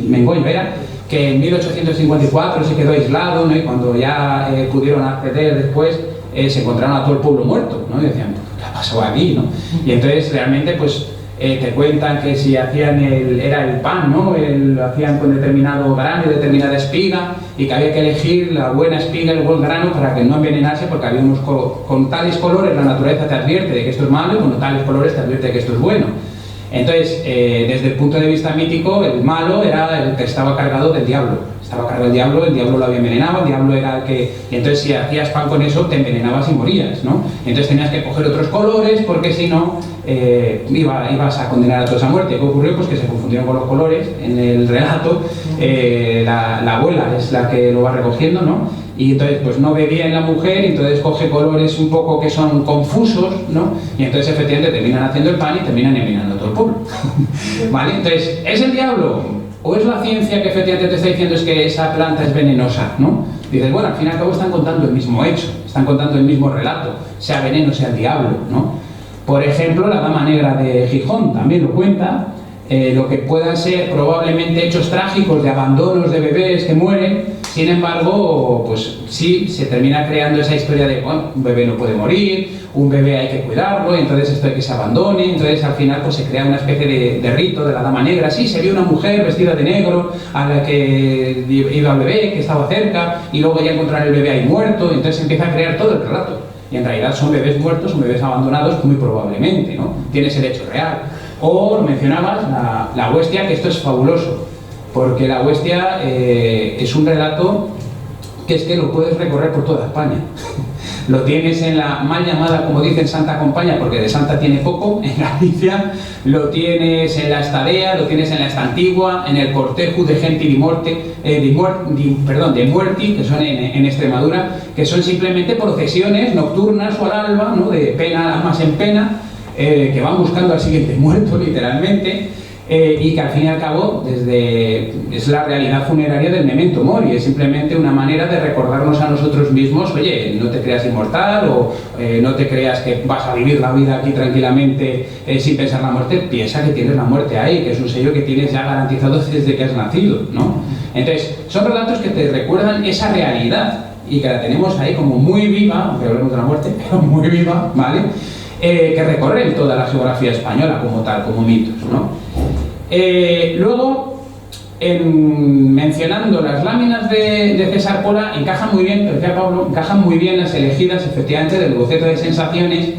Mengoyo era, que en 1854 se quedó aislado, ¿no? Y cuando ya pudieron acceder después, se encontraron a todo el pueblo muerto, ¿no? Y decían, ¿qué ha pasado aquí, no? Y entonces realmente pues te cuentan que si hacían era el pan, ¿no? Lo hacían con determinado grano y determinada espiga, y que había que elegir la buena espiga, el buen grano, para que no envenenarse, porque había unos con tales colores la naturaleza te advierte de que esto es malo, y con tales colores te advierte de que esto es bueno. Entonces, desde el punto de vista mítico, el malo era el que estaba cargado del diablo. Estaba cargado el diablo lo había envenenado, el diablo era el que... Y entonces si hacías pan con eso, te envenenabas y morías, ¿no? Entonces tenías que coger otros colores, porque si no, ibas a condenar a todos a muerte. ¿Qué ocurrió? Pues que se confundieron con los colores en el relato. La abuela es la que lo va recogiendo, ¿no? Y entonces pues no ve bien la mujer, y entonces coge colores un poco que son confusos, ¿no? Y entonces efectivamente terminan haciendo el pan y terminan envenenando a todo el pueblo. ¿Vale? Entonces, ¿es el diablo? ¿O es la ciencia que efectivamente te está diciendo es que esa planta es venenosa, ¿no? Dices, bueno, al fin y al cabo están contando el mismo hecho, están contando el mismo relato, sea veneno, sea el diablo, ¿no? Por ejemplo, la Dama Negra de Gijón también lo cuenta, lo que puedan ser probablemente hechos trágicos de abandonos de bebés que mueren. Sin embargo, pues sí, se termina creando esa historia de, bueno, un bebé no puede morir, un bebé hay que cuidarlo, y entonces esto hay que se abandone, entonces al final pues se crea una especie de rito de la Dama Negra. Sí, se vio una mujer vestida de negro a la que iba el bebé, que estaba cerca, y luego ya encontrar el bebé ahí muerto, entonces empieza a crear todo el relato. y en realidad son bebés muertos, son bebés abandonados muy probablemente, ¿no? Tienes el hecho real. O lo mencionabas, la Huestia, que esto es fabuloso, porque la Huestia es un relato que es que lo puedes recorrer por toda España. Lo tienes en la mal llamada, como dicen, Santa Compaña, porque de Santa tiene poco, en Galicia, lo tienes en la Estadea, lo tienes en la Estantigua, en el cortejo de gente de muerti, que son en Extremadura, que son simplemente procesiones nocturnas o al alba, ¿no? De pena, almas en pena, que van buscando al siguiente muerto, literalmente, y que al fin y al cabo es la realidad funeraria del memento mori, es simplemente una manera de recordarnos a nosotros mismos, oye, no te creas inmortal, o no te creas que vas a vivir la vida aquí tranquilamente sin pensar la muerte, piensa que tienes la muerte ahí, que es un sello que tienes ya garantizado desde que has nacido, ¿no? Entonces, son relatos que te recuerdan esa realidad y que la tenemos ahí como muy viva, aunque hablemos de la muerte, pero muy viva, ¿vale? Que recorren toda la geografía española como tal, como mitos, ¿no? Luego, mencionando las láminas de César Pola, encajan muy bien, decía Pablo, encajan muy bien las elegidas efectivamente del boceto de sensaciones,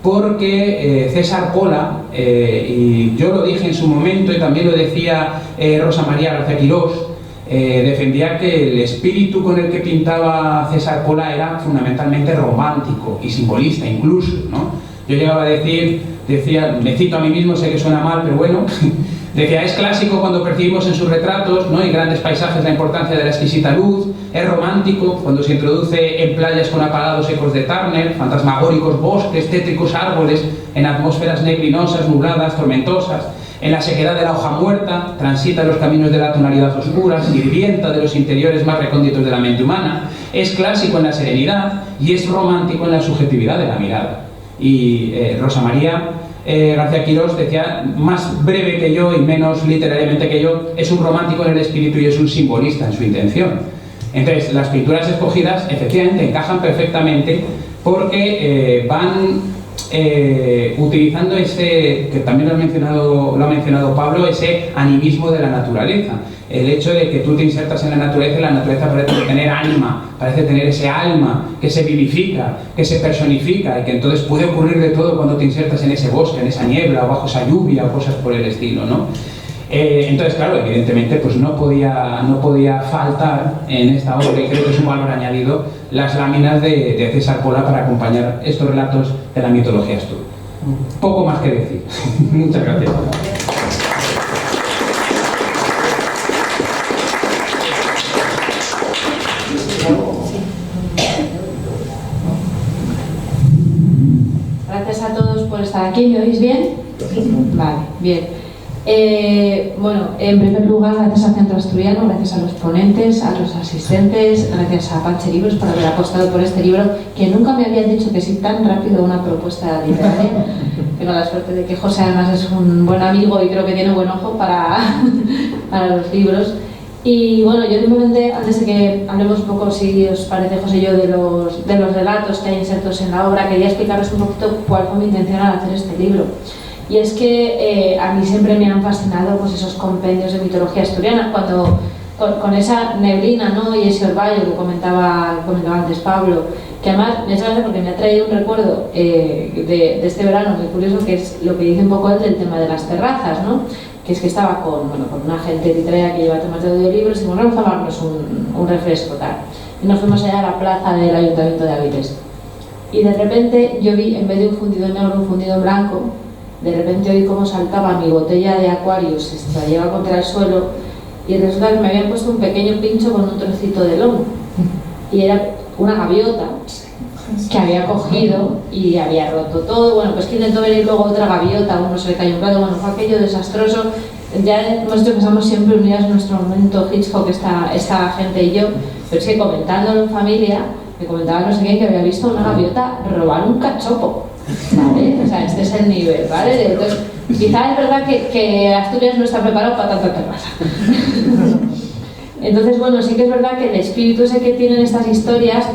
porque César Pola, y yo lo dije en su momento y también lo decía Rosa María García Quirós, defendía que el espíritu con el que pintaba César Pola era fundamentalmente romántico y simbolista incluso, ¿no? Yo llegaba a decir, me cito a mí mismo, sé que suena mal, pero bueno, decía, es clásico cuando percibimos en sus retratos, ¿no?, en grandes paisajes la importancia de la exquisita luz, es romántico cuando se introduce en playas con apagados ecos de Turner, fantasmagóricos bosques, tétricos árboles, en atmósferas neblinosas, nubladas, tormentosas, en la sequedad de la hoja muerta, transita los caminos de la tonalidad oscura, sirvienta de los interiores más recónditos de la mente humana, es clásico en la serenidad y es romántico en la subjetividad de la mirada. Y Rosa María García Quirós decía, más breve que yo y menos literariamente que yo, es un romántico en el espíritu y es un simbolista en su intención. Entonces, las pinturas escogidas efectivamente encajan perfectamente porque van utilizando ese, que también lo ha mencionado Pablo, ese animismo de la naturaleza. El hecho de que tú te insertas en la naturaleza y la naturaleza parece tener ánima, parece tener ese alma que se vivifica, que se personifica y que entonces puede ocurrir de todo cuando te insertas en ese bosque, en esa niebla, o bajo esa lluvia o cosas por el estilo, ¿no? Entonces, claro, evidentemente pues no podía faltar en esta obra, y creo que es un valor añadido, las láminas de César Pola para acompañar estos relatos de la mitología astur. Poco más que decir. Muchas gracias. Gracias a todos por estar aquí. ¿Me oís bien? Vale, bien. Bueno, en primer lugar, gracias al Centro Asturiano, gracias a los ponentes, a los asistentes, gracias a Panche Libros por haber apostado por este libro, que nunca me habían dicho que sí tan rápido una propuesta literaria. Tengo la suerte de que José además es un buen amigo y creo que tiene buen ojo para los libros. Y bueno, yo simplemente, antes de que hablemos un poco, si os parece, José y yo, de los relatos que hay insertos en la obra, quería explicaros un poquito cuál fue mi intención al hacer este libro. Y es que a mí siempre me han fascinado pues, esos compendios de mitología asturiana, cuando con esa neblina, ¿no?, y ese orvallo que comentaba antes Pablo, que además me hace gracia porque me ha traído un recuerdo de este verano muy curioso, que es lo que dice un poco él del tema de las terrazas, ¿no?, que es que estaba con una agente literaria que lleva temas de audiolibros y bueno, vamos a tomarnos un refresco, tal. Y nos fuimos allá a la plaza del Ayuntamiento de Áviles. Y de repente yo vi, en vez de un fundido negro, un fundido blanco. De repente oí cómo saltaba mi botella de Aquarius, se estrellaba contra el suelo y resulta que me habían puesto un pequeño pincho con un trocito de lomo y era una gaviota que había cogido y había roto todo. Bueno, pues que intentó venir luego otra gaviota, uno se le cayó un plato, bueno, fue aquello desastroso. Ya hemos dicho que estamos siempre unidas en nuestro momento Hitchcock, esta gente y yo, pero es que comentándolo en familia, me comentaba no sé quién que había visto una gaviota robar un cachopo. ¿Vale? O sea, este es el nivel, ¿vale? Entonces, quizá es verdad que Asturias no está preparado para tanta terraza. Entonces, bueno, sí que es verdad que el espíritu ese que tienen estas historias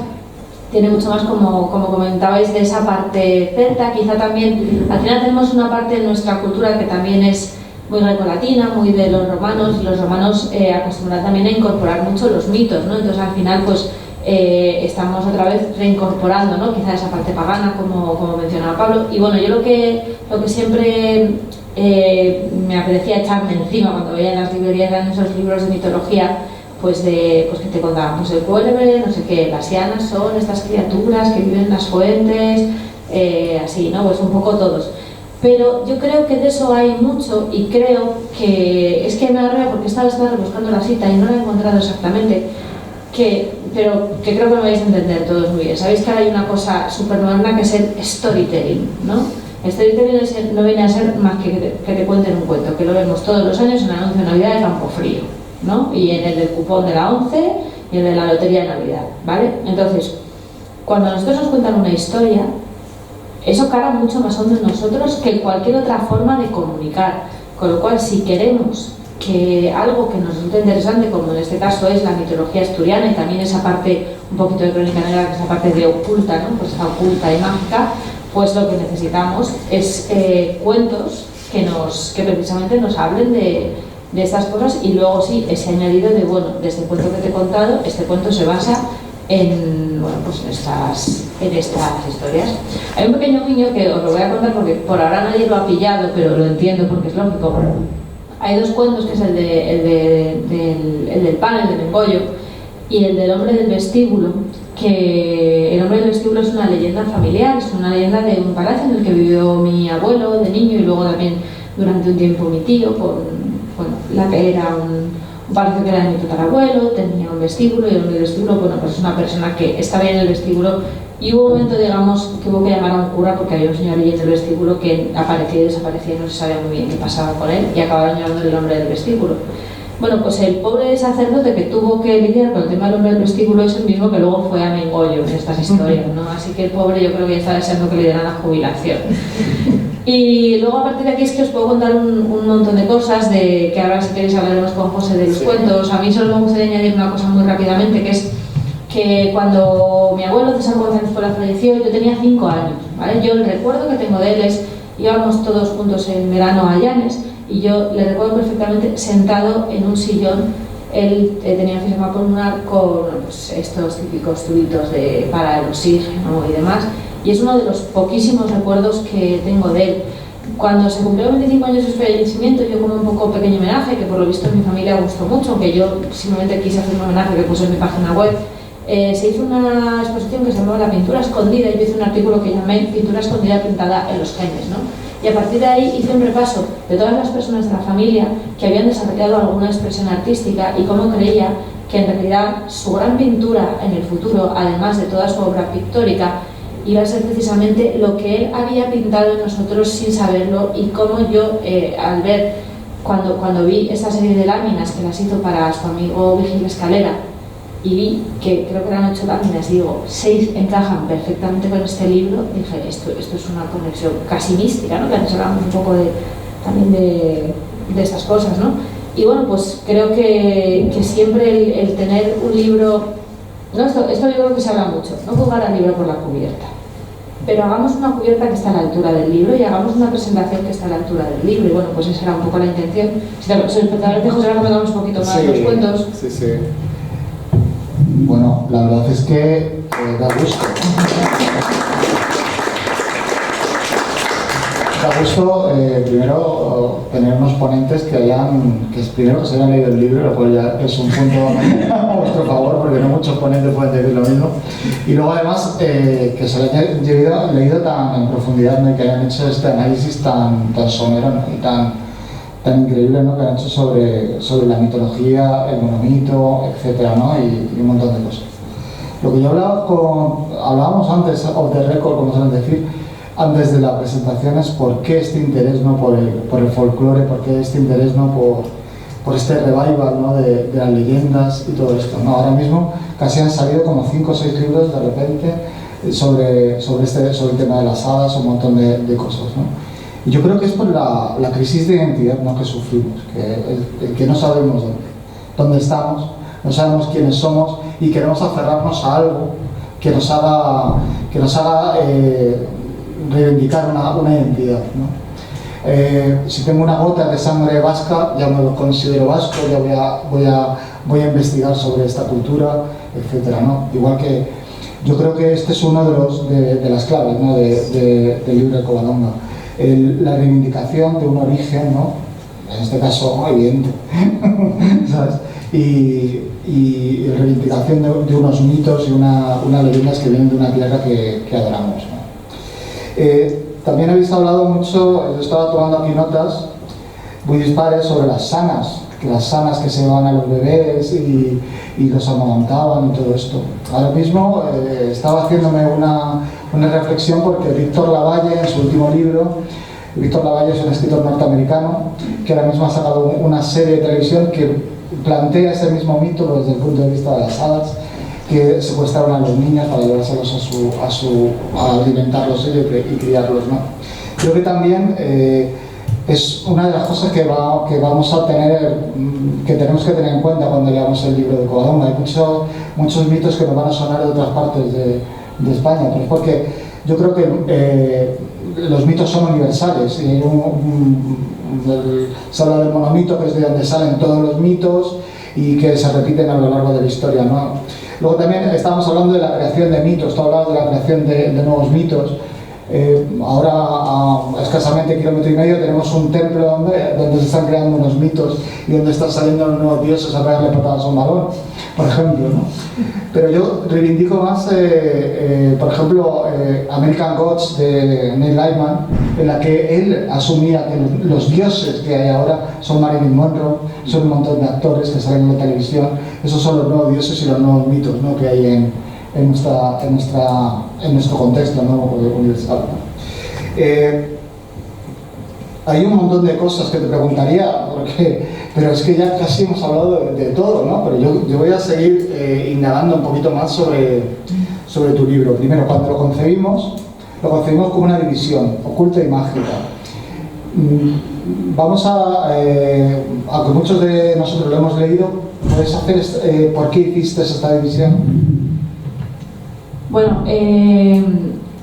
tiene mucho más, como comentabais, de esa parte celta. Quizá también, al final tenemos una parte de nuestra cultura que también es muy grecolatina, muy de los romanos, y los romanos acostumbran también a incorporar mucho los mitos, ¿no? Entonces, al final, pues estamos otra vez reincorporando, ¿no? Quizá esa parte pagana, como mencionaba Pablo. Y bueno, yo lo que siempre me apetecía echarme encima cuando veía en las librerías eran esos libros de mitología, pues que te contaban, pues el cuélebre, no sé qué, las sianas son estas criaturas que viven en las fuentes, así, ¿no? Pues un poco todos. Pero yo creo que de eso hay mucho y creo que es que me agarré porque estaba buscando la cita y no la he encontrado exactamente, pero que creo que me vais a entender todos muy bien. Sabéis que ahora hay una cosa súper moderna que es el storytelling, ¿no? El storytelling no viene a ser más que te cuenten un cuento, que lo vemos todos los años en el anuncio de Navidad de Campofrío, ¿no? Y en el del cupón de la 11 y el de la lotería de Navidad, ¿vale? Entonces, cuando nosotros nos cuentan una historia, eso cala mucho más hondo en nosotros que cualquier otra forma de comunicar. Con lo cual, si queremos que algo que nos resulte interesante, como en este caso es la mitología asturiana y también esa parte un poquito de crónica negra, que es la parte de oculta, ¿no? Pues esa oculta y mágica, pues lo que necesitamos es cuentos que precisamente nos hablen de estas cosas. Y luego sí, ese añadido de, bueno, de este cuento que te he contado, este cuento se basa en estas historias. Hay un pequeño guiño que os lo voy a contar porque por ahora nadie lo ha pillado, pero lo entiendo porque es lógico. Hay dos cuentos, que es el del pan, el de Mengollo, y el del hombre del vestíbulo, que el hombre del vestíbulo es una leyenda familiar, es una leyenda de un palacio en el que vivió mi abuelo de niño y luego también durante un tiempo mi tío, la que era un palacio que era de mi tatarabuelo, tenía un vestíbulo y el hombre del vestíbulo, bueno, pues es una persona que estaba en el vestíbulo y hubo un momento, digamos, que hubo que llamar a un cura porque había un señor allí en el vestíbulo que aparecía y desaparecía y no se sabía muy bien qué pasaba con él y acabaron llamándole el hombre del vestíbulo. Bueno, pues el pobre sacerdote que tuvo que lidiar con el tema del hombre del vestíbulo es el mismo que luego fue a Mengollo en estas historias, ¿no? Así que el pobre yo creo que ya está deseando que le dieran la jubilación. Y luego a partir de aquí es que os puedo contar un montón de cosas de que ahora si queréis hablaremos con José de los cuentos. A mí solo me gustaría añadir una cosa muy rápidamente, que es que cuando mi abuelo César González Pola falleció yo tenía 5 años, ¿vale? Yo el recuerdo que tengo de él es, íbamos todos juntos en verano a Llanes y yo le recuerdo perfectamente sentado en un sillón. Él tenía enfisema pulmonar con pues, estos típicos tubitos para el oxígeno y demás. Y es uno de los poquísimos recuerdos que tengo de él. Cuando se cumplió 25 años de su fallecimiento, yo como un poco pequeño homenaje, que por lo visto en mi familia gustó mucho, aunque yo simplemente quise hacer un homenaje que puse en mi página web, se hizo una exposición que se llamaba La pintura escondida, y yo hice un artículo que llamé Pintura escondida pintada en los genes, ¿no? Y a partir de ahí hice un repaso de todas las personas de la familia que habían desarrollado alguna expresión artística y cómo creía que en realidad su gran pintura en el futuro, además de toda su obra pictórica, iba a ser precisamente lo que él había pintado en nosotros sin saberlo, y cómo yo, al ver, cuando vi esta serie de láminas que las hizo para su amigo Virgilio Escalera, y vi que creo que eran 8 láminas, y digo, 6 encajan perfectamente con este libro, dije, esto es una conexión casi mística, ¿no? Que antes hablamos un poco también de estas cosas, ¿no? Y bueno, pues creo que siempre el tener un libro, no, esto yo creo que se habla mucho, no juzgar al libro por la cubierta, pero hagamos una cubierta que está a la altura del libro y hagamos una presentación que está a la altura del libro. Y bueno, pues esa era un poco la intención. Si te parece, José, ahora comentamos un poquito más los cuentos. Sí, sí. Bueno, la verdad es que da gusto. Da gusto, primero, tener unos ponentes que primero que se hayan leído el libro, lo cual ya es un punto a vuestro favor, porque no muchos ponentes pueden decir lo mismo. Y luego, además, que se lo hayan leído tan en profundidad, ¿no? Y que hayan hecho este análisis tan somero, ¿no? Y tan increíble, ¿no? Que han hecho sobre la mitología, el monomito, etcétera, ¿no? Y un montón de cosas. Lo que yo hablábamos antes, off the record, como suelen decir, antes de la presentación, es por qué este interés, ¿no? por el folclore, por qué este interés, ¿no? por este revival, ¿no? de las leyendas y todo esto, ¿no? Ahora mismo casi han salido como 5 o 6 libros de repente sobre el tema de las hadas, un montón de cosas, ¿no? Y yo creo que es por la crisis de identidad, ¿no? que sufrimos, que no sabemos dónde estamos, no sabemos quiénes somos y queremos aferrarnos a algo que nos haga reivindicar una identidad, ¿no? Si tengo una gota de sangre vasca, ya me lo considero vasco, ya voy a investigar sobre esta cultura, etcétera, ¿no? Igual que yo creo que este es uno de las claves, ¿no? del libro de Covadonga. La reivindicación de un origen, ¿no? En este caso evidente, ¿sabes? Y la reivindicación de unos mitos y unas leyendas que vienen de una tierra que adoramos, ¿no? También habéis hablado mucho, yo estaba tomando aquí notas muy dispares sobre las sanas que se llevaban a los bebés y los amamantaban y todo esto. Ahora mismo estaba haciéndome una reflexión porque Víctor Lavalle, en su último libro, Víctor Lavalle es un escritor norteamericano que ahora mismo ha sacado una serie de televisión que plantea ese mismo mito desde el punto de vista de las hadas, que secuestraron a los niños para llevárselos a alimentarlos y criarlos, ¿no? Creo que también es una de las cosas que vamos a tener, que tenemos que tener en cuenta cuando leamos el libro de Covadonga. Hay muchos mitos que nos van a sonar de otras partes de España, pero es porque yo creo que los mitos son universales. Y se habla del monomito, que es de donde salen todos los mitos y que se repiten a lo largo de la historia, ¿no? Luego también estábamos hablando de la creación de mitos, tú hablabas de la creación de nuevos mitos. Ahora, a escasamente kilómetro y medio, tenemos un templo donde se están creando unos mitos y donde están saliendo los nuevos dioses a pegarle patadas a un balón, por ejemplo, ¿no? Pero yo reivindico más, por ejemplo, American Gods de Neil Gaiman, en la que él asumía que los dioses que hay ahora son Marilyn Monroe, son un montón de actores que salen en la televisión. Esos son los nuevos dioses y los nuevos mitos, ¿no? que hay en nuestro contexto, ¿no? universal. Hay un montón de cosas que te preguntaría, pero es que ya casi hemos hablado de todo, ¿no? Pero yo voy a seguir indagando un poquito más sobre tu libro. Primero, cuando lo concebimos como una división oculta y mágica. Vamos aunque muchos de nosotros lo hemos leído, ¿puedes hacer por qué hiciste esta división? Bueno,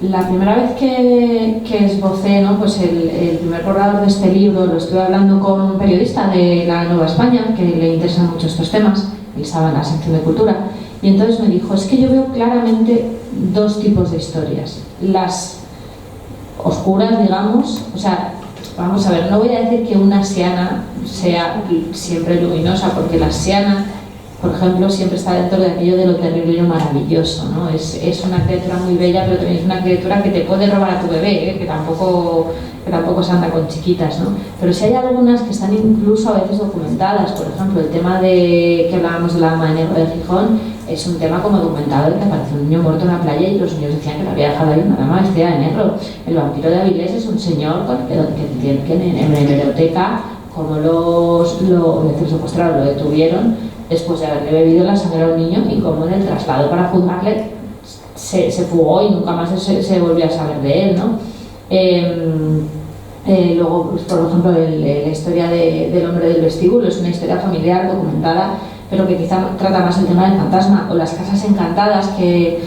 la primera vez que esbocé, ¿no? Pues el primer borrador de este libro lo estuve hablando con un periodista de la Nueva España que le interesan mucho estos temas, él estaba en la sección de cultura, y entonces me dijo, es que yo veo claramente dos tipos de historias, las oscuras, digamos, o sea, vamos a ver, no voy a decir que una siana sea siempre luminosa, porque la siana, por ejemplo, siempre está dentro de aquello de lo terrible y lo maravilloso, ¿no? Es una criatura muy bella, pero también es una criatura que te puede robar a tu bebé, que tampoco se anda con chiquitas, ¿no? Pero sí hay algunas que están incluso a veces documentadas. Por ejemplo, el tema que hablábamos de la dama de negro de Gijón es un tema como documentado, en que aparece un niño muerto en la playa y los niños decían que lo había dejado ahí una dama vestida de negro. El vampiro de Avilés es un señor que en la biblioteca, como lo secuestraron, lo detuvieron después de haberle bebido la sangre a un niño, y como en el traslado para juzgarle se fugó y nunca más se volvió a saber de él, ¿no? Luego, pues, por ejemplo, la historia del hombre del vestíbulo es una historia familiar documentada, pero que quizá trata más el tema del fantasma, o las casas encantadas, que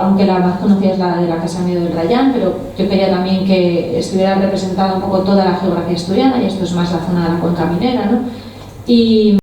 aunque la más conocida es la de la Casa Miedo del Rayán, pero yo quería también que estuviera representada un poco toda la geografía asturiana, y esto es más la zona de la cuenca minera, ¿no? Y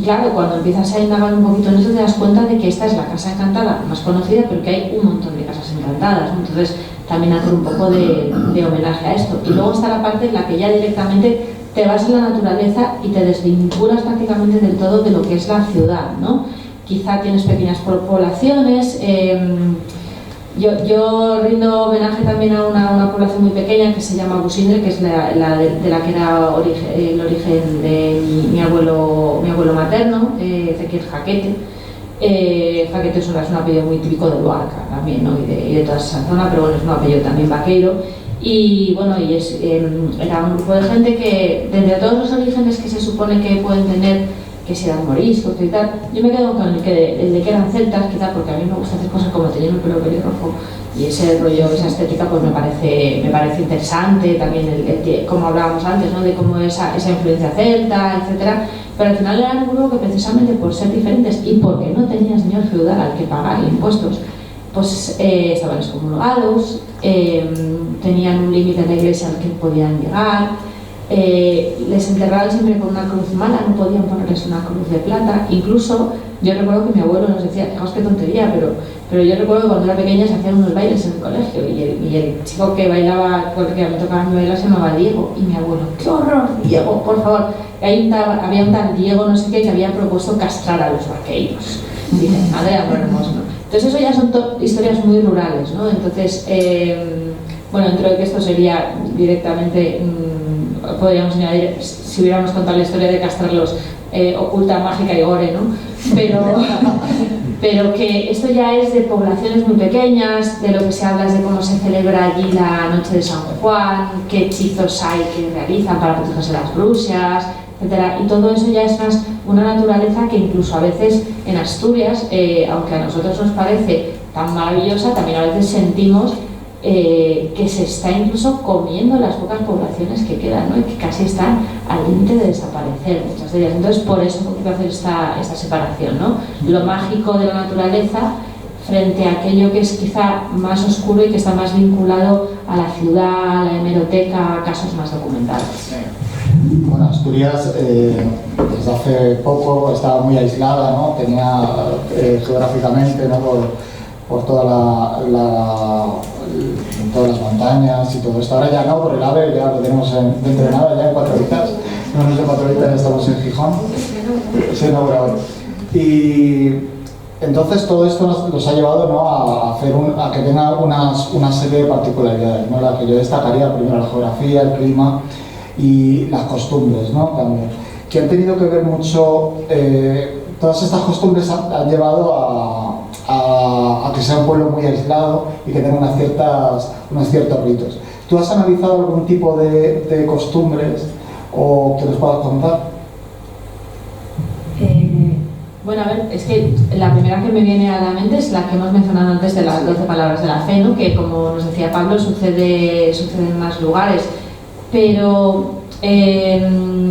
claro, cuando empiezas a indagar un poquito en eso, te das cuenta de que esta es la casa encantada más conocida, pero que hay un montón de casas encantadas, ¿no? Entonces también hacer un poco de homenaje a esto. Y luego está la parte en la que ya directamente te vas a la naturaleza y te desvinculas prácticamente del todo de lo que es la ciudad, ¿no? Quizá tienes pequeñas poblaciones. Yo rindo homenaje también a una población muy pequeña que se llama Busindre, que es de la que era el origen de mi abuelo materno, Ezequiel Jaquete. Jaquete es un apellido muy típico de Luarca también, ¿no? y de toda esa zona, pero bueno, es un apellido también vaqueiro. Y bueno, era un grupo de gente que, de entre todos los orígenes que se supone que pueden tener, que si eran moriscos y tal, yo me quedo con el de que eran celtas, quizá porque a mí me gusta hacer cosas como tener un pelo pelirrojo, y ese rollo, esa estética, pues me parece interesante. También como hablábamos antes, ¿no? De cómo esa influencia celta, etcétera. Pero al final eran un grupo que, precisamente por ser diferentes y porque no tenía señor feudal al que pagar impuestos, pues estaban excomulgados, tenían un límite en la iglesia al que podían llegar, les enterraban siempre con una cruz mala, no podían ponerles una cruz de plata. Incluso yo recuerdo que mi abuelo nos decía, fijaos qué tontería, pero yo recuerdo que cuando era pequeña se hacían unos bailes en el colegio y el chico que bailaba, porque me tocaba mi bailar, se llamaba Diego, y mi abuelo, ¡qué horror, Diego, por favor! Había un tal Diego no sé qué que había propuesto castrar a los vaqueiros. Dice, madre, amor hermoso, ¿no? Entonces eso ya son historias muy rurales, ¿no? Entonces, bueno, dentro de que esto sería directamente, podríamos añadir, si hubiéramos contado la historia de castrarlos, oculta, mágica y gore, ¿no? Pero que esto ya es de poblaciones muy pequeñas, de lo que se habla es de cómo se celebra allí la noche de San Juan, qué hechizos hay que realizan para protegerse de las brujas, etcétera. Y todo eso ya es más una naturaleza que incluso a veces en Asturias, aunque a nosotros nos parece tan maravillosa, también a veces sentimos que se está incluso comiendo las pocas poblaciones que quedan, ¿no? Y que casi están al límite de desaparecer muchas de ellas. Entonces, por eso quiero hacer esta separación, ¿no? Lo mágico de la naturaleza frente a aquello que es quizá más oscuro y que está más vinculado a la ciudad, a la hemeroteca, a casos más documentados. Bueno, Asturias desde hace poco estaba muy aislada, ¿no? Tenía geográficamente, ¿no? por todas las montañas y todo esto. Ahora ya no, por el AVE ya lo tenemos dentro de nada, ya en 4 horitas. No menos de 4 horitas ya estamos en Gijón. Se inaugura hoy. Y entonces todo esto nos ha llevado, ¿no? a que tenga una serie de particularidades, ¿no? La que yo destacaría primero la geografía, el clima y las costumbres, ¿no? También, que han tenido que ver mucho, todas estas costumbres han llevado a que sea un pueblo muy aislado y que tenga unos ciertos ritos. ¿Tú has analizado algún tipo de costumbres o que nos puedas contar? Bueno, a ver, es que la primera que me viene a la mente es la que hemos mencionado antes de las 12 palabras de la fe, ¿no? Que como nos decía Pablo, sucede en más lugares. Pero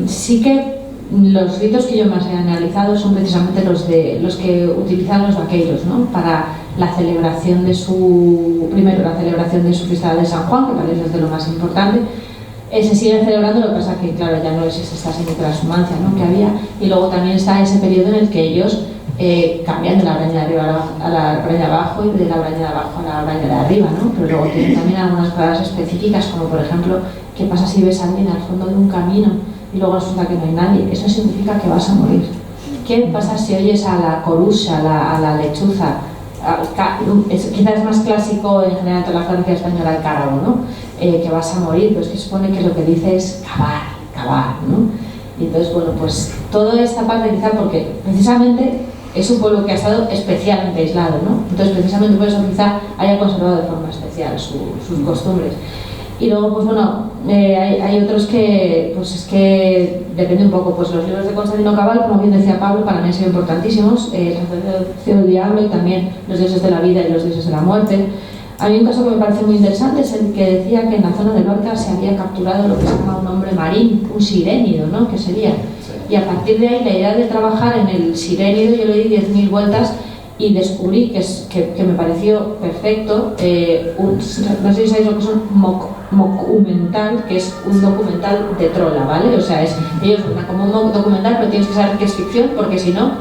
sí que los ritos que yo más he analizado son precisamente los que utilizan los vaqueiros, ¿no? Para la celebración de su fiesta de San Juan, que para ellos es de lo más importante. Se sigue celebrando, lo que pasa que claro, ya no existe esta semi-transhumancia, ¿no? Que había, y luego también está ese periodo en el que ellos cambian de la braña de arriba a la braña de abajo y de la braña de abajo a la braña de arriba, ¿no? Pero luego tienen también algunas palabras específicas, como por ejemplo, ¿qué pasa si ves a alguien al fondo de un camino y luego resulta que no hay nadie? Eso significa que vas a morir. ¿Qué pasa si oyes a la coruja, a la lechuza? Quizás es más clásico en general en toda la Francia española el cárabo, ¿no? Que vas a morir, pues que supone que lo que dice es cavar, ¿no? Y entonces, bueno, pues toda esta parte quizá porque precisamente es un pueblo que ha estado especialmente aislado, ¿no? Entonces precisamente por eso quizá haya conservado de forma especial sus costumbres. Y luego, pues bueno, hay otros que, pues es que depende un poco, pues los libros de Constantino Cabal, como bien decía Pablo, para mí han sido importantísimos, el sacerdocio del diablo y también los dioses de la vida y los dioses de la muerte. A mí un caso que me parece muy interesante es el que decía que en la zona de Lorca se había capturado lo que se llama un hombre marín, un sirénido, ¿no? Que sería. Y a partir de ahí la idea de trabajar en el sirénido, yo le di 10.000 vueltas y descubrí que me pareció perfecto, no sé si sabéis lo que es un documental, que es un documental de trola, ¿vale? O sea, ellos como un documental, pero tienes que saber que es ficción, porque si no,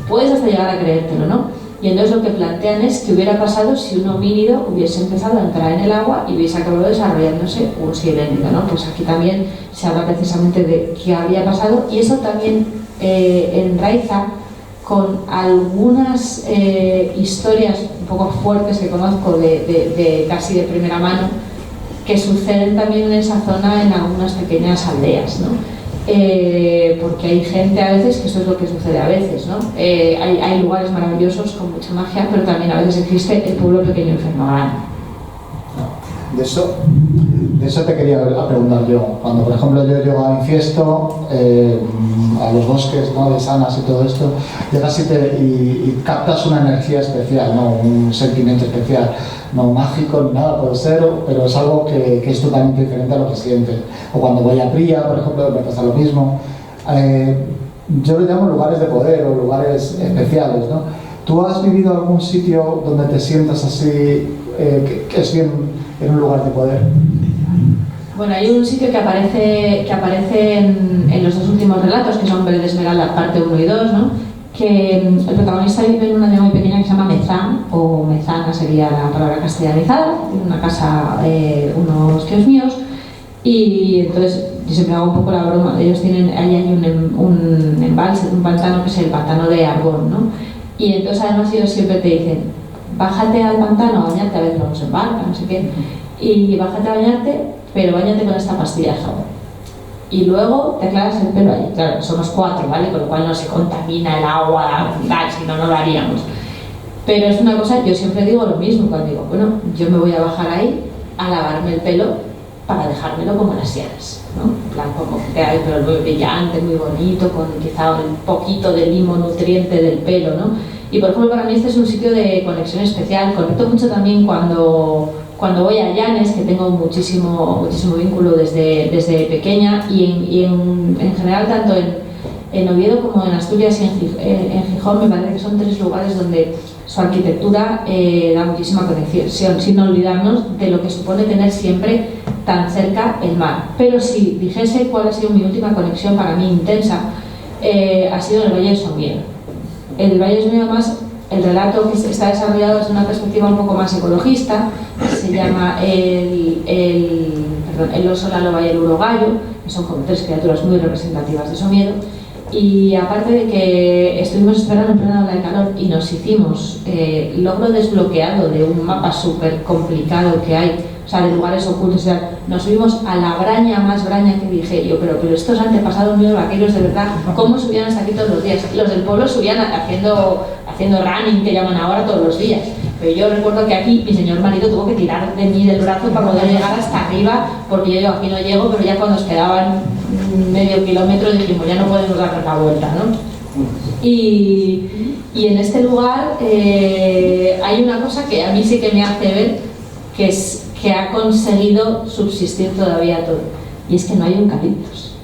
puedes hasta llegar a creértelo, ¿no? Y entonces lo que plantean es que hubiera pasado si un homínido hubiese empezado a entrar en el agua y hubiese acabado desarrollándose un sirénido, ¿no? Pues aquí también se habla precisamente de qué había pasado, y eso también enraiza con algunas historias un poco fuertes que conozco de casi de primera mano, que suceden también en esa zona en algunas pequeñas aldeas, ¿no? Porque hay gente a veces, que eso es lo que sucede a veces, ¿no? Hay lugares maravillosos con mucha magia, pero también a veces existe el pueblo pequeño enfermo grande. De eso te quería preguntar yo. Cuando, por ejemplo, yo llego a Infiesto, a los bosques, ¿no? De Sanas y todo esto, llegas y captas una energía especial, ¿no? Un sentimiento especial, no mágico ni nada puede ser, pero es algo que es totalmente diferente a lo que sientes. O cuando voy a Pría, por ejemplo, me pasa lo mismo. Yo lo llamo lugares de poder o lugares especiales, ¿no? ¿Tú has vivido algún sitio donde te sientas así, que es bien en un lugar de poder? Bueno, hay un sitio que aparece en los dos últimos relatos, que son Verde Esmeralda, parte 1 y 2, ¿no? Que el protagonista vive en una aldea muy pequeña que se llama Mezán, o Mezana sería la palabra castellanizada, en una casa, unos tíos míos, y entonces yo siempre hago un poco la broma. Ellos tienen, ahí hay un embalse, un pantano que es el pantano de Arbón, ¿no? Y entonces además ellos siempre te dicen, bájate al pantano a bañarte, a veces vamos en barca, no sé qué, y bájate a bañarte, pero báñate con esta pastilla de jabón. Y luego te aclaras el pelo allí. Claro, somos 4, ¿vale? Con lo cual no se contamina el agua, tal, si no, no lo haríamos. Pero es una cosa, yo siempre digo lo mismo cuando digo, bueno, yo me voy a bajar ahí a lavarme el pelo para dejármelo como las sierras, ¿no? En plan, como que hay el pelo muy brillante, muy bonito, con quizá un poquito de limo nutriente del pelo, ¿no? Y por ejemplo, para mí este es un sitio de conexión especial. Conecto mucho también cuando voy a Llanes, que tengo muchísimo vínculo desde pequeña, y en general tanto en Oviedo como en Asturias y en Gijón me parece que son 3 lugares donde su arquitectura da muchísima conexión, sin olvidarnos de lo que supone tener siempre tan cerca el mar. Pero si dijese cuál ha sido mi última conexión para mí intensa, ha sido el Valle de Somiedo. El Valle de Somiedo, más el relato que está desarrollado desde una perspectiva un poco más ecologista, se llama el oso, la loba y el urogallo, que son como 3 criaturas muy representativas de Somiedo. Y aparte de que estuvimos esperando en plena ola de calor y nos hicimos logro desbloqueado de un mapa súper complicado que hay, o sea, de lugares ocultos, o sea, nos subimos a la braña más braña, que dije yo, pero estos antepasados míos vaqueros, de verdad, ¿cómo subían hasta aquí todos los días? Los del pueblo subían haciendo running, que llaman ahora, todos los días. Pero yo recuerdo que aquí mi señor marido tuvo que tirar de mí del brazo para poder llegar hasta arriba, porque yo aquí no llego, pero ya cuando nos quedaban medio kilómetro dijimos, ya no podemos dar la vuelta, ¿no? Y en este lugar hay una cosa que a mí sí que me hace ver que ha conseguido subsistir todavía todo, y es que no hay eucaliptos.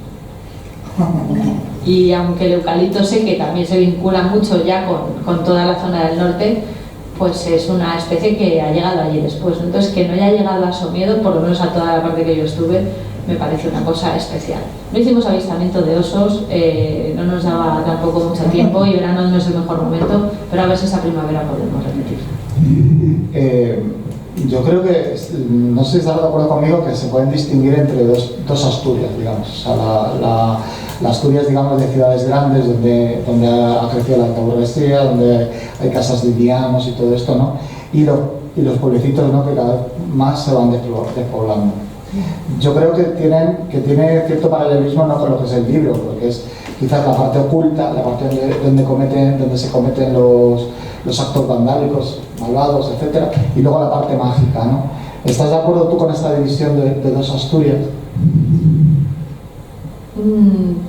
Y aunque el eucalipto sé que también se vincula mucho ya con toda la zona del norte, pues es una especie que ha llegado allí después. Entonces, que no haya llegado a Somiedo, por lo menos a toda la parte que yo estuve, me parece una cosa especial. No hicimos avistamiento de osos, no nos daba tampoco mucho tiempo, y verano no es el mejor momento, pero a ver si esa primavera podemos repetir. Yo creo que, no sé si estás de acuerdo conmigo, que se pueden distinguir entre dos Asturias, digamos. O sea, la Asturias, digamos, de ciudades grandes, donde ha crecido la alta burguesía, donde hay casas de indianos y todo esto, ¿no? Y los pueblecitos, ¿no?, que cada vez más se van despoblando. Yo creo que tiene cierto paralelismo, no con lo que es el libro, porque es quizás la parte oculta, la parte donde se cometen los actos vandálicos, malvados, etcétera, y luego la parte mágica, ¿no? ¿Estás de acuerdo tú con esta división de dos Asturias?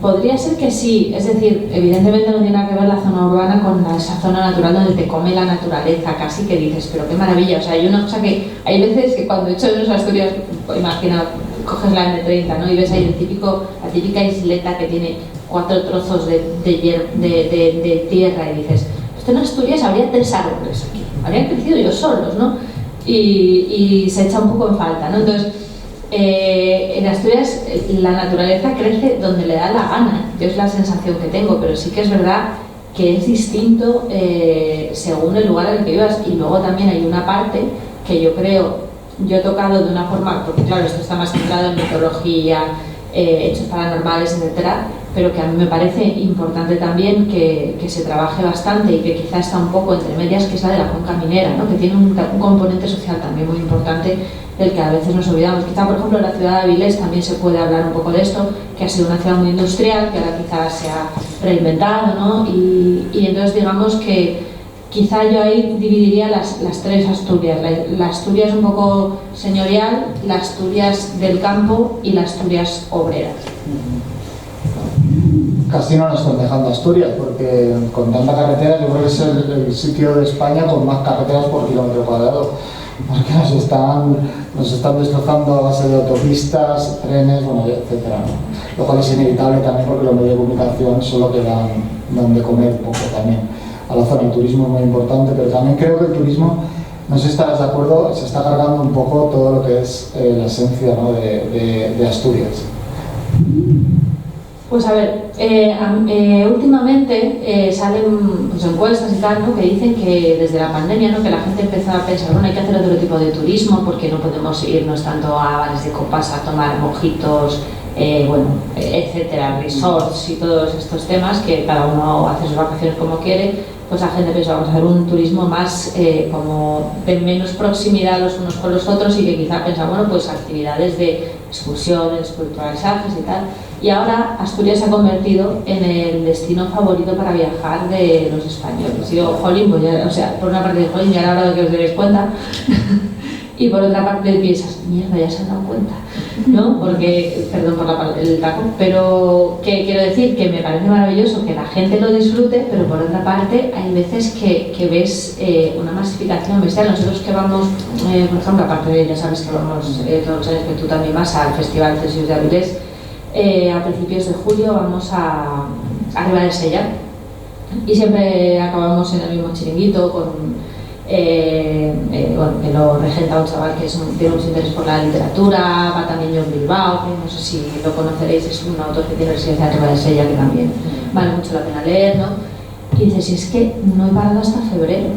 Podría ser que sí, es decir, evidentemente no tiene nada que ver la zona urbana con esa zona natural donde te come la naturaleza, casi que dices, pero qué maravilla. O sea, hay una cosa que hay veces que cuando he hecho en Asturias, imagina, coges la M30, ¿no?, y ves ahí la típica isleta que tiene 4 trozos de tierra, y dices, esto en Asturias habría 3 árboles aquí, habrían crecido ellos solos, ¿no? Y se echa un poco en falta, ¿no? Entonces, en Asturias la naturaleza crece donde le da la gana, yo es la sensación que tengo, pero sí que es verdad que es distinto según el lugar en el que vivas. Y luego también hay una parte que yo he tocado de una forma, porque claro, esto está más centrado en mitología, hechos paranormales, etcétera, pero que a mí me parece importante también que se trabaje bastante, y que quizá está un poco entre medias, que es la de la cuenca minera, ¿no?, que tiene un componente social también muy importante, del que a veces nos olvidamos. Quizá, por ejemplo, en la ciudad de Avilés también se puede hablar un poco de esto, que ha sido una ciudad muy industrial, que ahora quizás se ha reinventado, ¿no? Y entonces digamos que quizá yo ahí dividiría las 3 Asturias, la Asturias un poco señorial, la Asturias del campo y la Asturias obrera. Casi no nos están dejando Asturias, porque con tanta carretera yo creo que es el sitio de España con más carreteras por kilómetro cuadrado, porque nos están destrozando a base de autopistas, trenes, bueno, etcétera, ¿no? Lo cual es inevitable también, porque los medios de comunicación son lo que dan de comer un poco también. a la zona. El turismo es muy importante, pero también creo que el turismo, no sé si estarás de acuerdo, se está cargando un poco todo lo que es la esencia, ¿no?, de Asturias. Pues a ver, últimamente salen pues, encuestas y tal, ¿no?, que dicen que desde la pandemia, ¿no?, que la gente empezó a pensar, bueno, hay que hacer otro tipo de turismo porque no podemos irnos tanto a bares de copas a tomar mojitos, bueno, etcétera, resorts y todos estos temas, que cada uno hace sus vacaciones como quiere. Pues la gente pensó, vamos a hacer un turismo más como de menos proximidad los unos con los otros y que quizá pensaba, bueno, pues actividades de excursiones, culturalizajes y tal. Y ahora Asturias se ha convertido en el destino favorito para viajar de los españoles. Digo, jolín, pues ya, o sea, por una parte de jolín, ya ahora que os daréis cuenta, y por otra parte piensas, mierda, ya se han dado cuenta, ¿no? Porque, perdón por el taco, pero que quiero decir que me parece maravilloso que la gente lo disfrute, pero por otra parte hay veces que ves una masificación bestial. Nosotros que vamos, por ejemplo, aparte de, ya sabes que vamos todos los años, que tú también vas al Festival Celsius de Avilés, a principios de julio vamos a Ribadesella y siempre acabamos en el mismo chiringuito con bueno, que lo regenta un chaval que tiene mucho interés por la literatura, va también John Bilbao, que no sé si lo conoceréis, es un autor que tiene residencia en Ribadesella que también vale mucho la pena leer, ¿no? Y dice, si es que no he parado hasta febrero.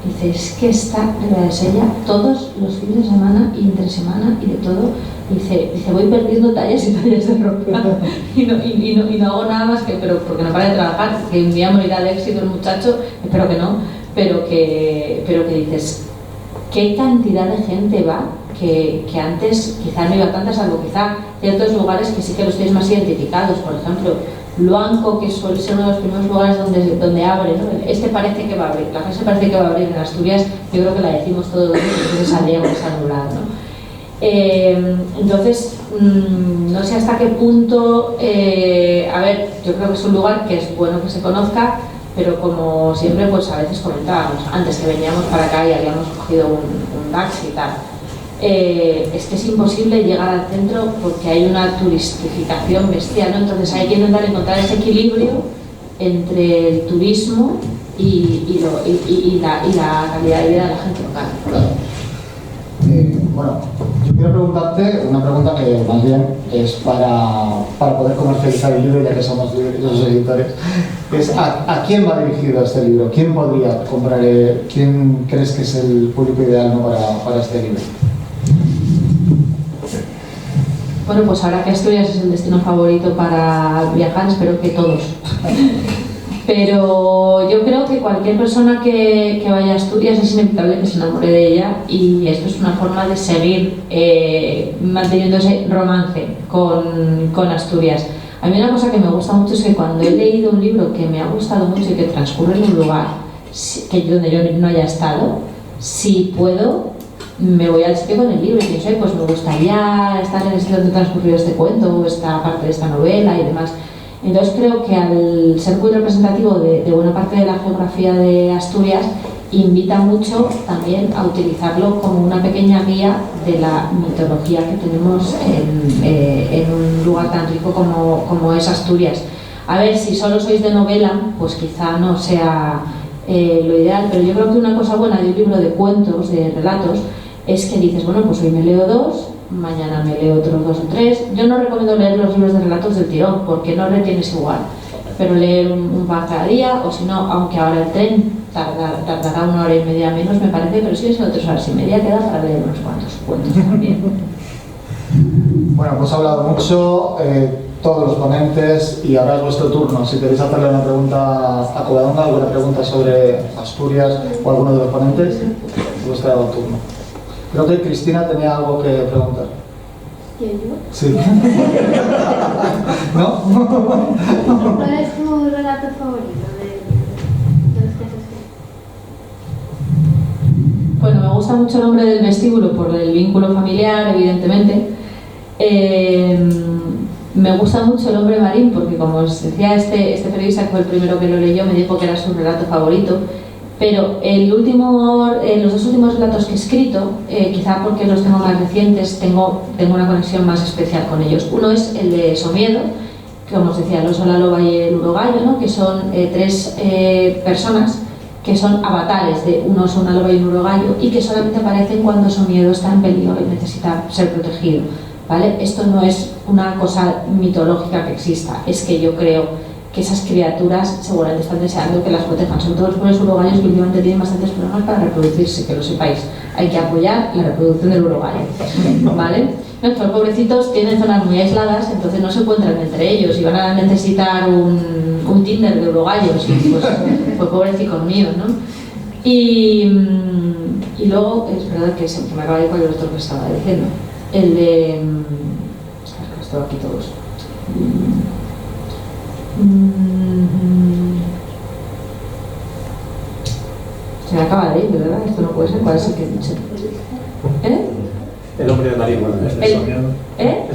Dice, es que está Ribadesella todos los fines de semana y entre semana y de todo. Dice, voy perdiendo tallas y tallas de ropa y no hago nada más que, pero porque no para de trabajar, que un día morirá de éxito el muchacho, espero que no. Pero que dices, ¿qué cantidad de gente va? Que antes quizá no iba tanta, salvo quizá ciertos lugares que sí que los tienes más identificados. Por ejemplo, Luanco, que suele ser uno de los primeros lugares donde abre, ¿no? Este parece que va a abrir, la frase parece que va a abrir en Asturias, yo creo que la decimos todos los días, entonces salíamos a anular, ¿no? Entonces, no sé hasta qué punto, a ver, yo creo que es un lugar que es bueno que se conozca, pero como siempre, pues a veces comentábamos, antes que veníamos para acá y habíamos cogido un taxi y tal, es que es imposible llegar al centro porque hay una turistificación bestial, ¿no? Entonces hay que intentar encontrar ese equilibrio entre el turismo y la calidad de vida de la gente local. Bueno, yo quiero preguntarte una pregunta que más bien es para poder comercializar el libro, ya que somos los editores. Es ¿a quién va dirigido este libro? ¿Quién podría comprar? ¿Quién crees que es el público ideal, ¿no?, para este libro? Bueno, pues ahora que Asturias es el destino favorito para viajar, espero que todos. Pero yo creo que cualquier persona que vaya a Asturias es inevitable que se enamore de ella, y esto es una forma de seguir manteniendo ese romance con Asturias. A mí una cosa que me gusta mucho es que cuando he leído un libro que me ha gustado mucho y que transcurre en un lugar donde yo no haya estado, si puedo, me voy al sitio con el libro y pienso, pues me gustaría estar en el sitio donde transcurrió este cuento o esta parte de esta novela y demás. Entonces creo que al ser muy representativo de buena parte de la geografía de Asturias, invita mucho también a utilizarlo como una pequeña guía de la mitología que tenemos en un lugar tan rico como es Asturias. A ver, si solo sois de novela, pues quizá no sea lo ideal, pero yo creo que una cosa buena de un libro de cuentos, de relatos, es que dices, bueno, pues hoy me leo 2, mañana me leo otros 2 o 3. Yo no recomiendo leer los libros de relatos del tirón, porque no retienes igual, pero leer un par cada día, o si no, aunque ahora el tren tardará 1 hora y media menos, me parece, pero sigue siendo 3 horas y media, queda para leer unos cuantos cuentos también. Bueno, hemos hablado mucho, todos los ponentes, y ahora es vuestro turno. Si queréis hacerle una pregunta a Covadonga, alguna pregunta sobre Asturias o alguno de los ponentes, es vuestro turno. Creo que Cristina tenía algo que preguntar. ¿Quién, yo? Sí. ¿No? ¿Cuál es tu relato favorito de los que has escrito? Bueno, me gusta mucho El hombre del vestíbulo por el vínculo familiar, evidentemente. Me gusta mucho El hombre marín porque, como os decía, este periodista que fue el primero que lo leyó me dijo que era su relato favorito. Pero los 2 últimos relatos que he escrito, quizá porque los tengo más recientes, tengo una conexión más especial con ellos. Uno es el de Somiedo, que, como os decía, el oso, la loba y el urogallo, ¿no?, que son 3 personas que son avatares de un oso, una loba y un urogallo, y que solamente aparecen cuando su miedo está en peligro y necesita ser protegido, ¿vale? Esto no es una cosa mitológica que exista, es que yo creo que esas criaturas seguramente están deseando que las protejan. Son todos los urogallos que últimamente tienen bastantes problemas para reproducirse, que lo sepáis. Hay que apoyar la reproducción del urogallo, ¿vale? Nuestros pobrecitos tienen zonas muy aisladas, entonces no se encuentran entre ellos y van a necesitar un Tinder de urogallos, y pues pobrecitos míos, ¿no? Y luego, es verdad que se me acaba de ir con el otro que estaba diciendo. El de... Es que estoy aquí todos. Se me acaba de ir, de verdad, esto no puede ser. ¿Cuál es el que dice? El hombre de Marín, bueno, el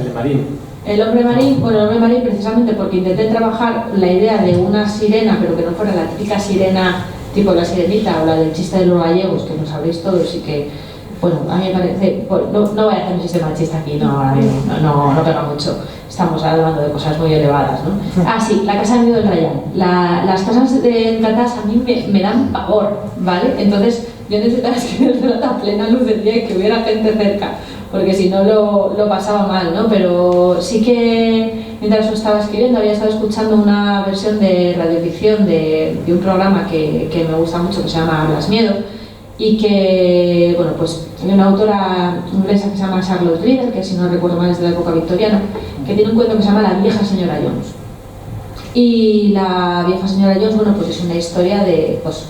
de Marín. El hombre marín, bueno, el hombre marín precisamente porque intenté trabajar la idea de una sirena, pero que no fuera la típica sirena tipo la sirenita o la del chiste de los gallegos, que lo sabréis todos y que, bueno, a mí me parece, no voy a hacer un sistema machista aquí, no pega mucho. Estamos hablando de cosas muy elevadas, ¿no? Ah, sí, la casa de miedo del Rayán. Las casas de encantadas a mí me dan pavor, ¿vale? Entonces yo necesitaba escribir a plena luz del día y que hubiera gente cerca, porque si no lo pasaba mal, ¿no? Pero sí que mientras lo estaba escribiendo había estado escuchando una versión de radioficción de un programa que me gusta mucho, que se llama Hablas Miedo, y que, bueno, pues hay una autora inglesa que se llama Charlotte Rieder, que si no recuerdo mal es de la época victoriana, que tiene un cuento que se llama La vieja señora Jones. Y la vieja señora Jones, bueno, pues es una historia de, pues,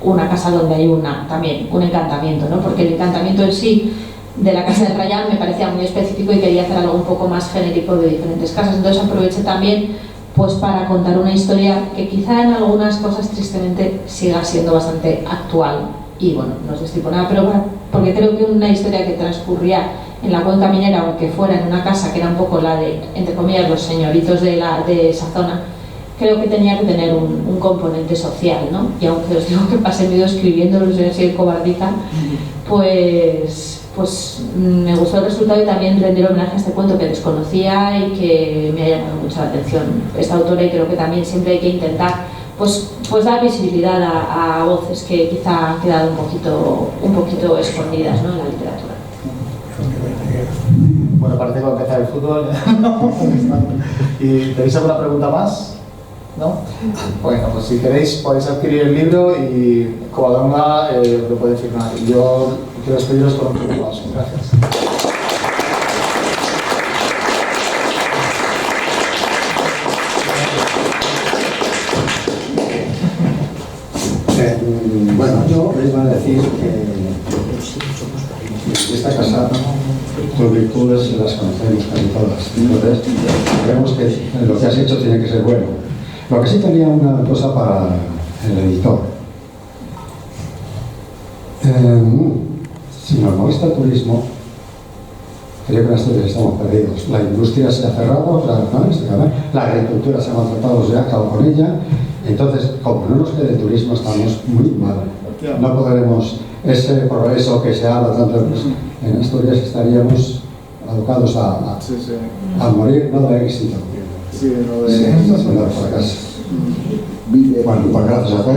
una casa donde hay también un encantamiento, ¿no? Porque el encantamiento en sí de la casa del Rayán me parecía muy específico y quería hacer algo un poco más genérico de diferentes casas. Entonces aproveché también, pues, para contar una historia que quizá en algunas cosas tristemente siga siendo bastante actual. Y bueno, no os destripo nada, pero bueno, porque creo que una historia que transcurría en la cuenca minera, aunque fuera en una casa que era un poco la de, entre comillas, los señoritos de esa zona, creo que tenía que tener un componente social, ¿no? Y aunque os digo que pasé medio escribiéndolo, soy así cobardica, pues me gustó el resultado y también rendir homenaje a este cuento que desconocía y que me ha llamado mucho la atención esta autora, y creo que también siempre hay que intentar pues dar visibilidad a voces que quizá han quedado un poquito escondidas, ¿no?, en la literatura. Bueno, parece que va a empezar el fútbol. ¿Y tenéis alguna pregunta más? ¿No? Bueno, pues si queréis podéis adquirir el libro y Covadonga lo puede firmar. Y yo quiero despediros con un aplauso. Gracias. Bueno, yo les voy a decir que en esta casa tus virtudes las conocemos casi todas. Entonces, creemos que lo que has hecho tiene que ser bueno. Lo que sí tenía una cosa para el editor. Si nos molesta el turismo, creo que en Asturias estamos perdidos. La industria se ha cerrado, la agricultura se ha maltratado, se ha acabado con ella. Entonces, como no nos quede el turismo, estamos muy mal. No podremos, ese progreso que se habla tanto en Asturias, estaríamos abocados a morir, no de éxito, sino de fracaso. Bueno, pues gracias a todos.